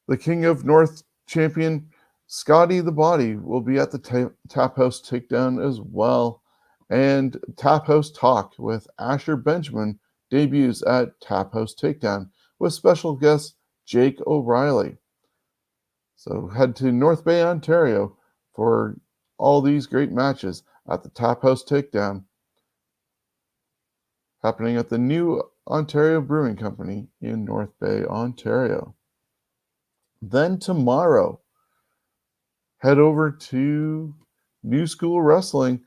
The King of North champion Scotty the Body will be at the Tap House Takedown as well. And Tap House Talk with Asher Benjamin debuts at Tap House Takedown with special guest Jake O'Reilly. So head to North Bay, Ontario for all these great matches at the Tap House Takedown happening at the new Ontario Brewing Company in North Bay, Ontario. Then tomorrow, head over to New School Wrestling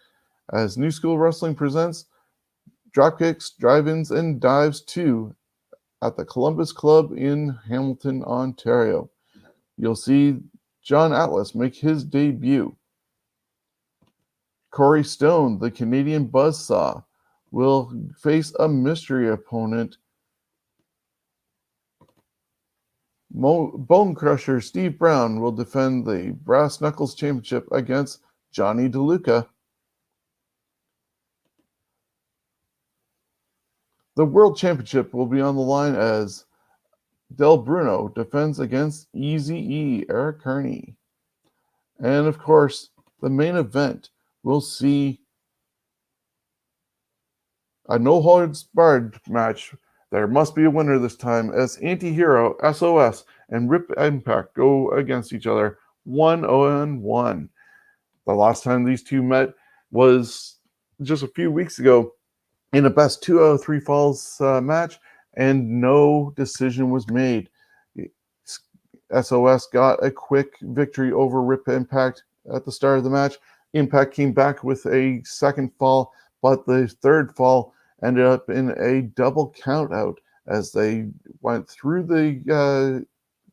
as New School Wrestling presents Dropkicks, Drive-Ins, and Dives 2 at the Columbus Club in Hamilton, Ontario. You'll see John Atlas make his debut. Corey Stone, the Canadian Buzzsaw, will face a mystery opponent. Bone Crusher Steve Brown will defend the Brass Knuckles Championship against Johnny DeLuca. The World Championship will be on the line as Del Bruno defends against Eazy-E, Eric Kearney. And of course, the main event will see a no-holds-barred match. There must be a winner this time as Anti-Hero, SOS, and Rip Impact go against each other 1-on-1. The last time these two met was just a few weeks ago in a best 2 out of 3 falls match, and no decision was made. SOS got a quick victory over Rip Impact at the start of the match. Impact came back with a second fall, but the third fall ended up in a double count out as they went through the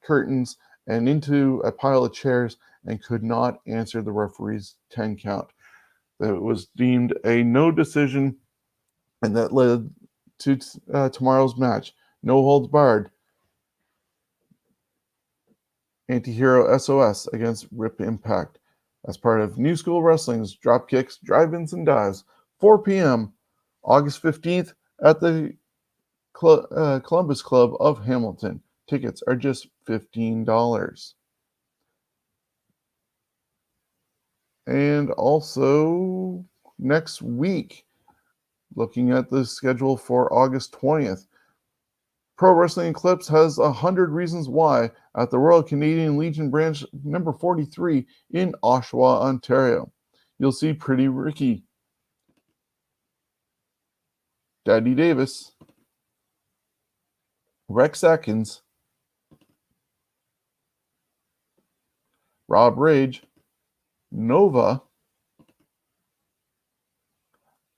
curtains and into a pile of chairs and could not answer the referee's 10 count. It was deemed a no decision, and that led to tomorrow's match. No holds barred. Antihero SOS against Rip Impact as part of New School Wrestling's Dropkicks, Drive-Ins, and Dives, 4 p.m., August 15th at the Columbus Club of Hamilton. Tickets are just $15. And also next week, looking at the schedule for August 20th, Pro Wrestling Eclipse has 100 Reasons Why at the Royal Canadian Legion branch number 43 in Oshawa, Ontario. You'll see Pretty Ricky, Daddy Davis, Rex Atkins, Rob Rage, Nova,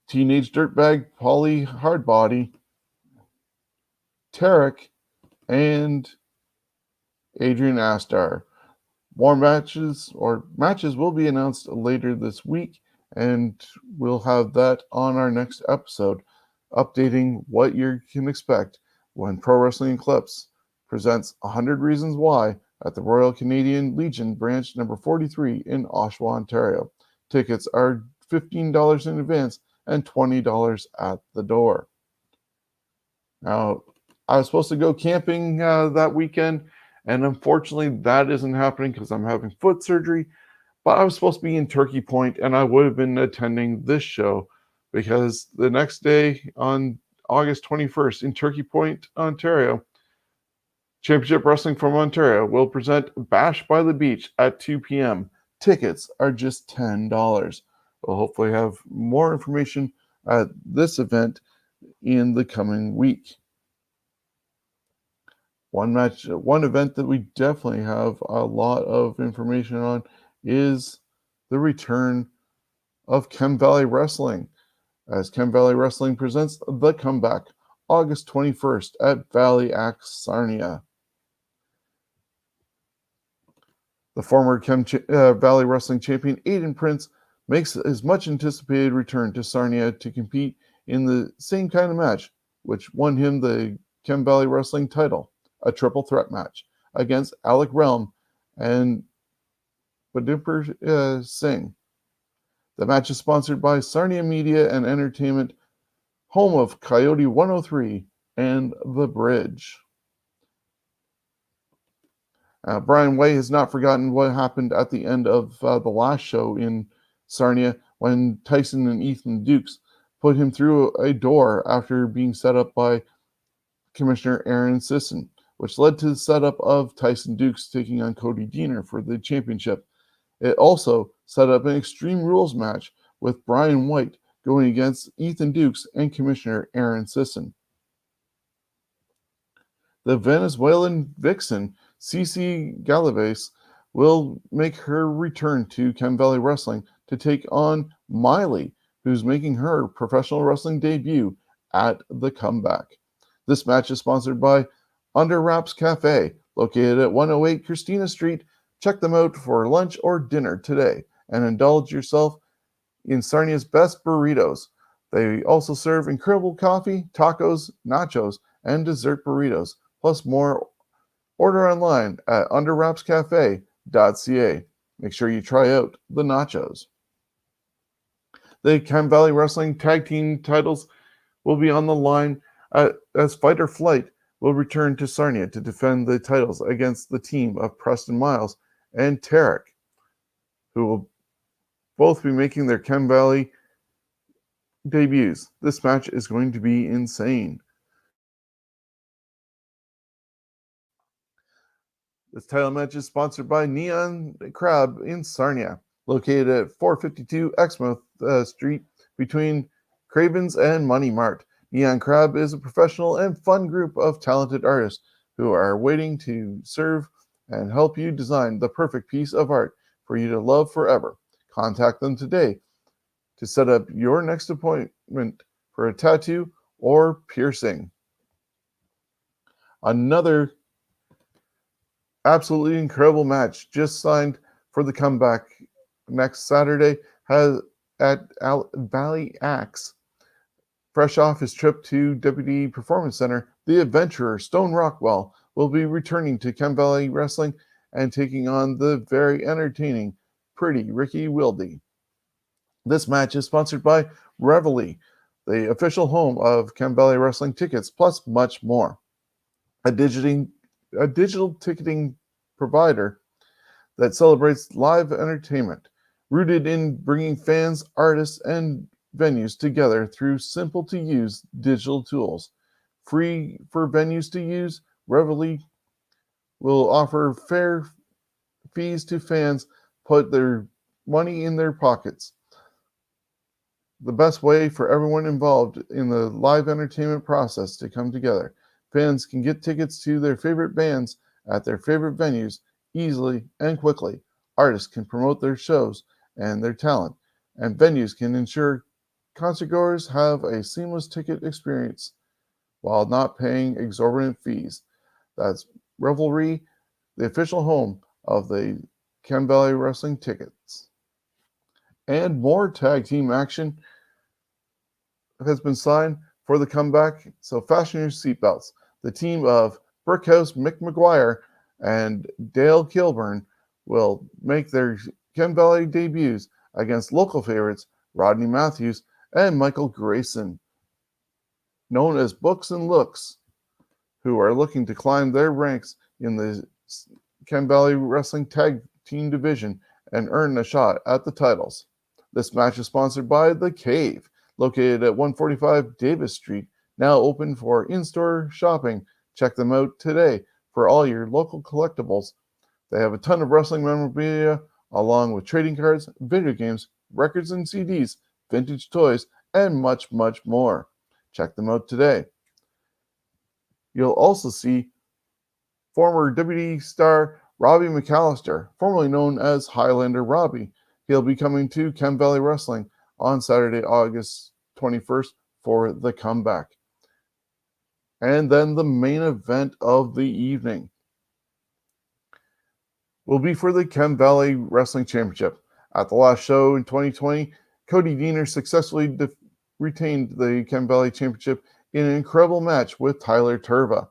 Teenage Dirtbag Polly Hardbody, Tarek, and Adrian Astar. More matches will be announced later this week, and we'll have that on our next episode, updating what you can expect when Pro Wrestling Eclipse presents 100 Reasons Why at the Royal Canadian Legion branch number 43 in Oshawa, Ontario. Tickets are $15 in advance and $20 at the door. Now, I was supposed to go camping that weekend, and unfortunately that isn't happening because I'm having foot surgery, but I was supposed to be in Turkey Point, and I would have been attending this show because the next day on August 21st in Turkey Point, Ontario, Championship Wrestling from Ontario will present Bash by the Beach at 2 p.m. Tickets are just $10. We'll hopefully have more information at this event in the coming week. One event that we definitely have a lot of information on is the return of Chem Valley Wrestling, as Chem Valley Wrestling presents The Comeback, August 21st at Valley Axe Sarnia. The former Valley Wrestling champion Aiden Prince makes his much anticipated return to Sarnia to compete in the same kind of match, which won him the Chem Valley Wrestling title, a triple threat match against Alec Realm and Badipur Singh. The match is sponsored by Sarnia Media and Entertainment, home of Coyote 103 and The Bridge. Brian Way has not forgotten what happened at the end of the last show in Sarnia when Tyson and Ethan Dukes put him through a door after being set up by Commissioner Aaron Sisson, which led to the setup of Tyson Dukes taking on Cody Deaner for the championship. It also set up an Extreme Rules match with Brian White going against Ethan Dukes and Commissioner Aaron Sisson. The Venezuelan vixen, Cece Galaves, will make her return to Chem Valley Wrestling to take on Miley, who's making her professional wrestling debut at The Comeback. This match is sponsored by Under Wraps Cafe, located at 108 Christina Street. Check them out for lunch or dinner today and indulge yourself in Sarnia's best burritos. They also serve incredible coffee, tacos, nachos, and dessert burritos, plus more. Order online at underwrapscafe.ca. Make sure you try out the nachos. The Chem Valley Wrestling Tag Team titles will be on the line as Fight or Flight will return to Sarnia to defend the titles against the team of Preston Miles and Tarek, who will both be making their Chem Valley debuts. This match is going to be insane. This title match is sponsored by Neon Crab in Sarnia, located at 452 Exmouth Street between Cravens and Money Mart. Neon Crab is a professional and fun group of talented artists who are waiting to serve and help you design the perfect piece of art for you to love forever. Contact them today to set up your next appointment for a tattoo or piercing. Another absolutely incredible match just signed for the comeback next Saturday has at Valley Axe. Fresh off his trip to WWE Performance Center, the adventurer Stone Rockwell will be returning to Chem Valley Wrestling and taking on the very entertaining Pretty Ricky Wilde. This match is sponsored by Reveille, the official home of Chem Valley Wrestling tickets, plus much more. A digital ticketing provider that celebrates live entertainment, rooted in bringing fans, artists, and venues together through simple-to-use digital tools. Free for venues to use, Reveille will offer fair fees to fans put their money in their pockets. The best way for everyone involved in the live entertainment process to come together. Fans can get tickets to their favorite bands at their favorite venues easily and quickly. Artists can promote their shows and their talent, and venues can ensure concertgoers have a seamless ticket experience while not paying exorbitant fees. That's Revelry, the official home of the Chem Valley Wrestling tickets. And more tag team action has been signed for the comeback, so fasten your seatbelts. The team of Brickhouse Mick McGuire and Dale Kilburn will make their Chem Valley debuts against local favorites Rodney Matthews and Michael Grayson, known as Books and Looks, who are looking to climb their ranks in the Chem Valley Wrestling Tag Team Division and earn a shot at the titles. This match is sponsored by The Cave, located at 145 Davis Street, now open for in-store shopping. Check them out today for all your local collectibles. They have a ton of wrestling memorabilia, along with trading cards, video games, records and CDs, vintage toys, and much, much more. Check them out today. You'll also see former WWE star Robbie McAllister, formerly known as Highlander Robbie. He'll be coming to Chem Valley Wrestling on Saturday, August 21st for the comeback. And then the main event of the evening will be for the Chem Valley Wrestling Championship. At the last show in 2020, Cody Deaner successfully retained the Chem Valley Championship in an incredible match with Tyler Turva.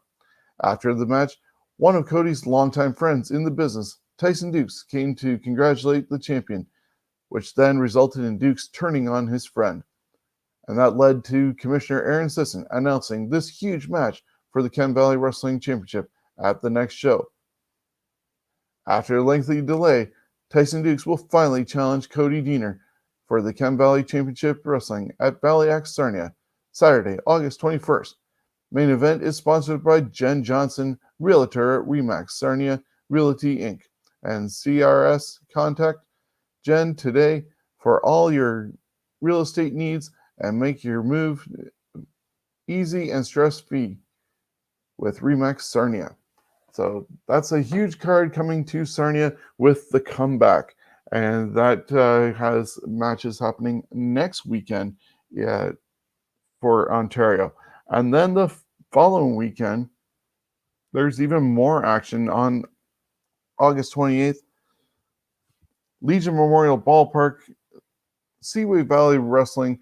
After the match, one of Cody's longtime friends in the business, Tyson Dukes, came to congratulate the champion, which then resulted in Dukes turning on his friend. And that led to Commissioner Aaron Sisson announcing this huge match for the Chem Valley Wrestling Championship at the next show. After a lengthy delay, Tyson Dukes will finally challenge Cody Deaner for the Chem Valley Championship Wrestling at Valley Axe Sarnia, Saturday, August 21st. Main event is sponsored by Jen Johnson, Realtor at Remax Sarnia Realty Inc. and CRS. Contact Jen today for all your real estate needs and make your move easy and stress-free with Remax Sarnia. So that's a huge card coming to Sarnia with the comeback. And that has matches happening next weekend for Ontario. And then the following weekend, there's even more action on August 28th. Legion Memorial Ballpark, Seaway Valley Wrestling,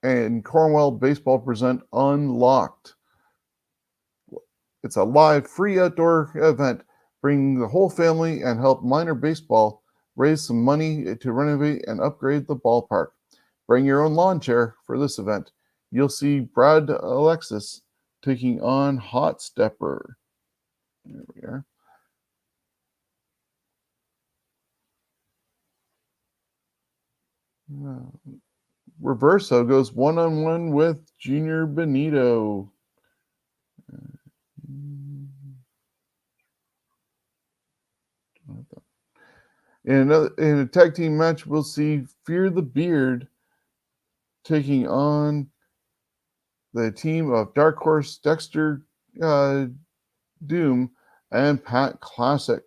and Cornwall Baseball present Unlocked. It's a live, free outdoor event. Bring the whole family and help minor baseball raise some money to renovate and upgrade the ballpark. Bring your own lawn chair for this event. You'll see Brad Alexis taking on Hot Stepper. There we are. Reverso goes one-on-one with Junior Benito. In a tag team match, we'll see Fear the Beard taking on the team of Dark Horse, Dexter Doom, and Pat Classic.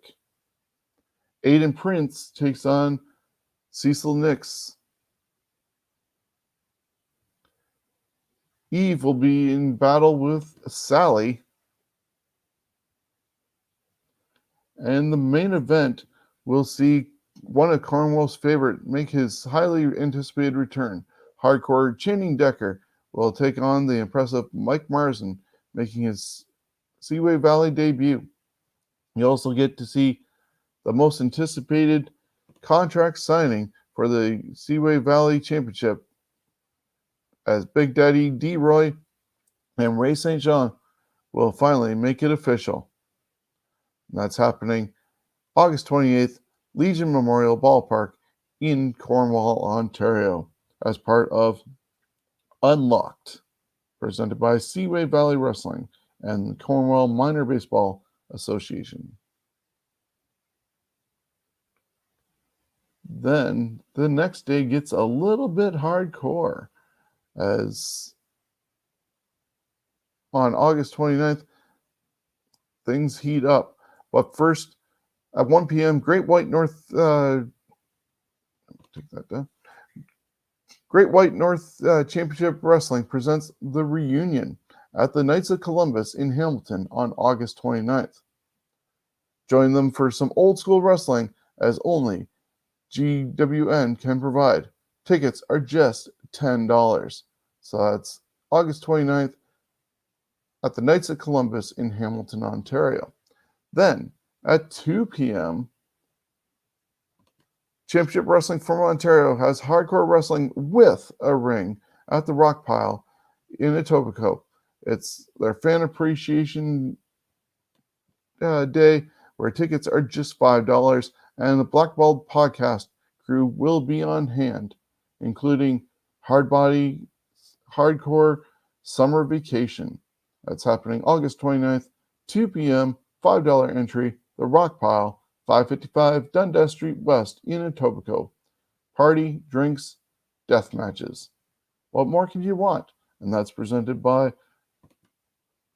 Aiden Prince takes on Cecil Nix. Eve will be in battle with Sally. And the main event will see one of Cornwall's favorite make his highly anticipated return. Hardcore Channing Decker will take on the impressive Mike Marsden, making his Seaway Valley debut. You also get to see the most anticipated contract signing for the Seaway Valley Championship, as Big Daddy D-Roy and Ray St. Jean will finally make it official. And that's happening August 28th, Legion Memorial Ballpark in Cornwall, Ontario, as part of Unlocked, presented by Seaway Valley Wrestling and the Cornwall Minor Baseball Association. Then the next day gets a little bit hardcore, as on August 29th, things heat up. But first, at 1 p.m., Great White North Championship Wrestling presents The Reunion at the Knights of Columbus in Hamilton on August 29th. Join them for some old school wrestling, as only GWN can provide. Tickets are just $10. So that's August 29th at the Knights of Columbus in Hamilton, Ontario. Then at 2 p.m., Championship Wrestling from Ontario has hardcore wrestling with a ring at the Rock Pile in Etobicoke. It's their fan appreciation day, where tickets are just $5, and the Blackballed podcast crew will be on hand, including Hardbody Hardcore Summer Vacation. That's happening August 29th, 2 p.m., $5 entry, the Rock Pile, 555 Dundas Street West in Etobicoke. Party, drinks, death matches. What more can you want? And that's presented by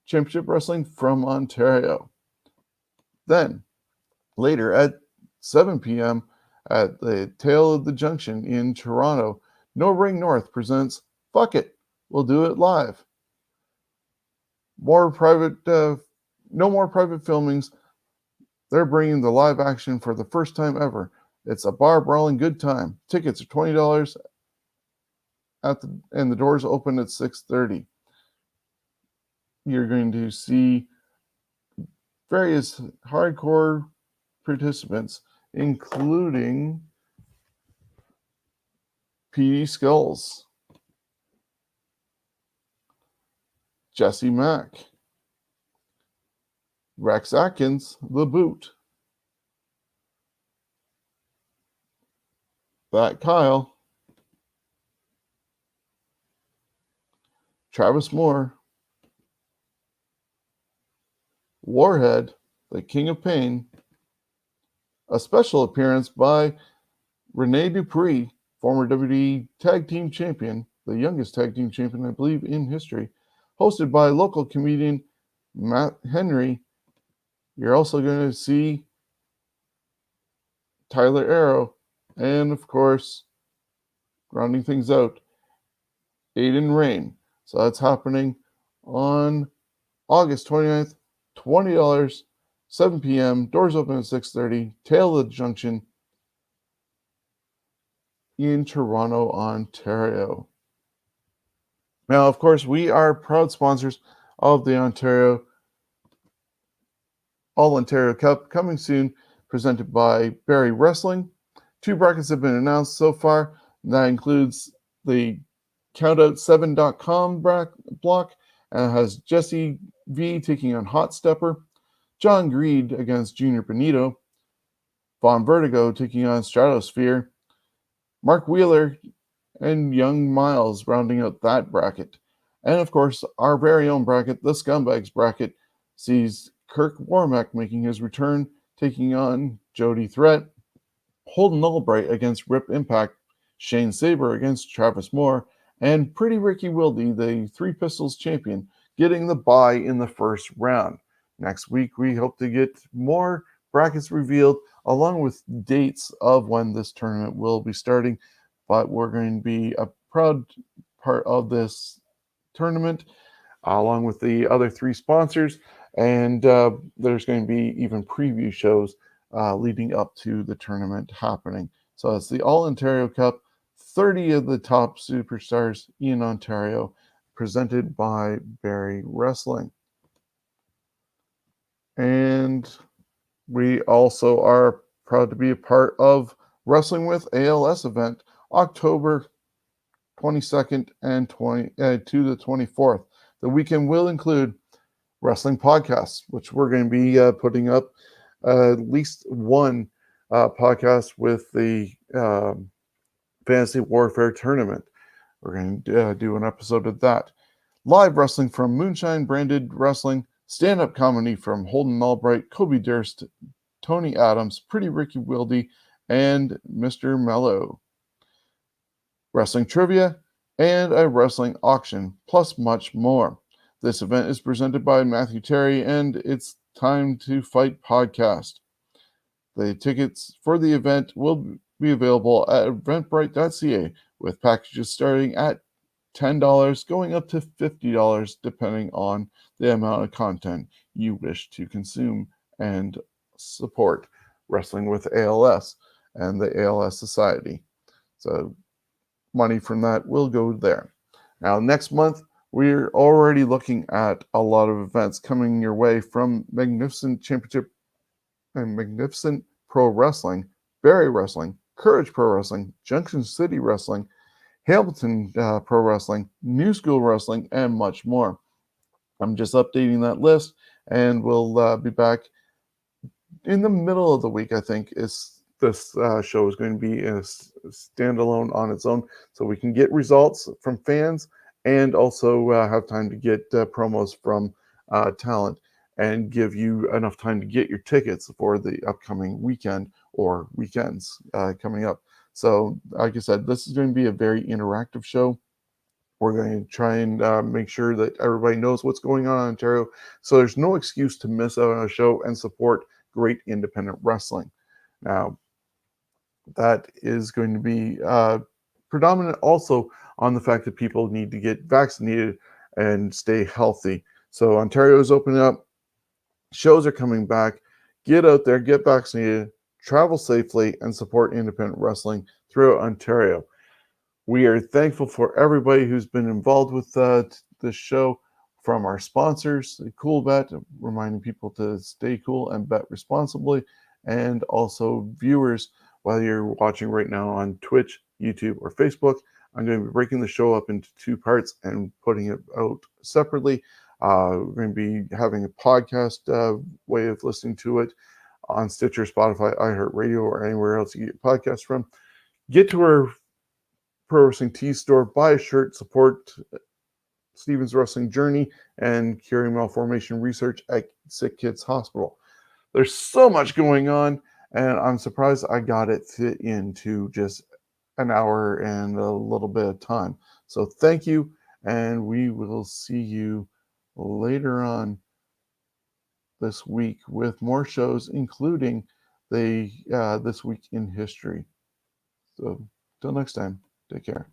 Championship Wrestling from Ontario. Then, later at 7 p.m. at the Tale of the Junction in Toronto, No Ring North presents Fuck It, We'll Do It Live. No more private filmings. They're bringing the live action for the first time ever. It's a bar brawling good time. Tickets are $20 and the doors open at 6:30. You're going to see various hardcore participants, including P.D. Skulls, Jesse Mack, Rex Atkins, The Boot, That Kyle, Travis Moore, Warhead, the King of Pain, a special appearance by Rene Dupree, former WWE Tag Team Champion, the youngest Tag Team Champion, I believe, in history, hosted by local comedian Matt Henry. You're also going to see Tyler Arrow, and of course, rounding things out, Aiden Rain. So that's happening on August 29th, $20, 7 p.m., doors open at 6:30, Tale of the Junction in Toronto, Ontario. Now, of course, we are proud sponsors of the All Ontario Cup, coming soon, presented by Barrie Wrestling. 2 brackets have been announced so far. That includes the Countout7.com block, and it has Jesse V taking on Hot Stepper, John Greed against Junior Benito, Von Vertigo taking on Stratosphere, Mark Wheeler and Young Miles rounding out that bracket. And of course, our very own bracket, the Scumbags bracket, sees Kirk Warmack making his return, taking on Jody Threat, Holden Albright against Rip Impact, Shane Saber against Travis Moore, and Pretty Ricky Wilde, the Three Pistols champion, getting the bye in the first round. Next week, we hope to get more brackets revealed along with dates of when this tournament will be starting. But we're going to be a proud part of this tournament along with the other 3 sponsors. And there's going to be even preview shows leading up to the tournament happening. So it's the All Ontario Cup, 30 of the top superstars in Ontario, presented by Barrie Wrestling. And we also are proud to be a part of Wrestling with ALS event, October 22nd and to the 24th. The weekend will include wrestling podcasts, which we're going to be putting up at least one podcast with the Fantasy Warfare Tournament. We're going to do an episode of that. Live wrestling from Moonshine Branded Wrestling, stand-up comedy from Holden Albright, Kobe Durst, Tony Adams, Pretty Ricky Wilde, and Mr. Mello. Wrestling trivia, and a wrestling auction, plus much more. This event is presented by Matthew Terry and It's Time to Fight podcast. The tickets for the event will be available at eventbrite.ca with packages starting at $10 going up to $50 depending on the amount of content you wish to consume and support Wrestling with ALS and the ALS Society. So money from that will go there. Now, next month, we're already looking at a lot of events coming your way from Magnificent Championship and Magnificent Pro Wrestling, Barrie Wrestling, Courage Pro Wrestling, Junction City Wrestling, Hamilton Pro Wrestling, New School Wrestling, and much more. I'm just updating that list, and we'll be back in the middle of the week, I think, is this show is going to be a standalone on its own, so we can get results from fans and also have time to get promos from talent and give you enough time to get your tickets for the upcoming weekend or weekends coming up. So, like I said, this is going to be a very interactive show. We're going to try and make sure that everybody knows what's going on in Ontario, so there's no excuse to miss out on a show and support great independent wrestling. Now, that is going to be predominant also on the fact that people need to get vaccinated and stay healthy. So Ontario is opening up. Shows are coming back. Get out there, get vaccinated, travel safely, and support independent wrestling throughout Ontario. We are thankful for everybody who's been involved with this show, from our sponsors, Cool Bet, reminding people to stay cool and bet responsibly, and also viewers, whether you're watching right now on Twitch, YouTube, or Facebook. I'm going to be breaking the show up into 2 parts and putting it out separately. We're going to be having a podcast way of listening to it on Stitcher, Spotify, iHeartRadio, or anywhere else you get podcasts from. Get to our Pro Wrestling Tees store, buy a shirt, support Stevens Wrestling Journey, and Curing Malformation Research at Sick Kids Hospital. There's so much going on, and I'm surprised I got it fit into just an hour and a little bit of time. So thank you, and we will see you later on this week with more shows, including the This Week in History. So till next time, take care.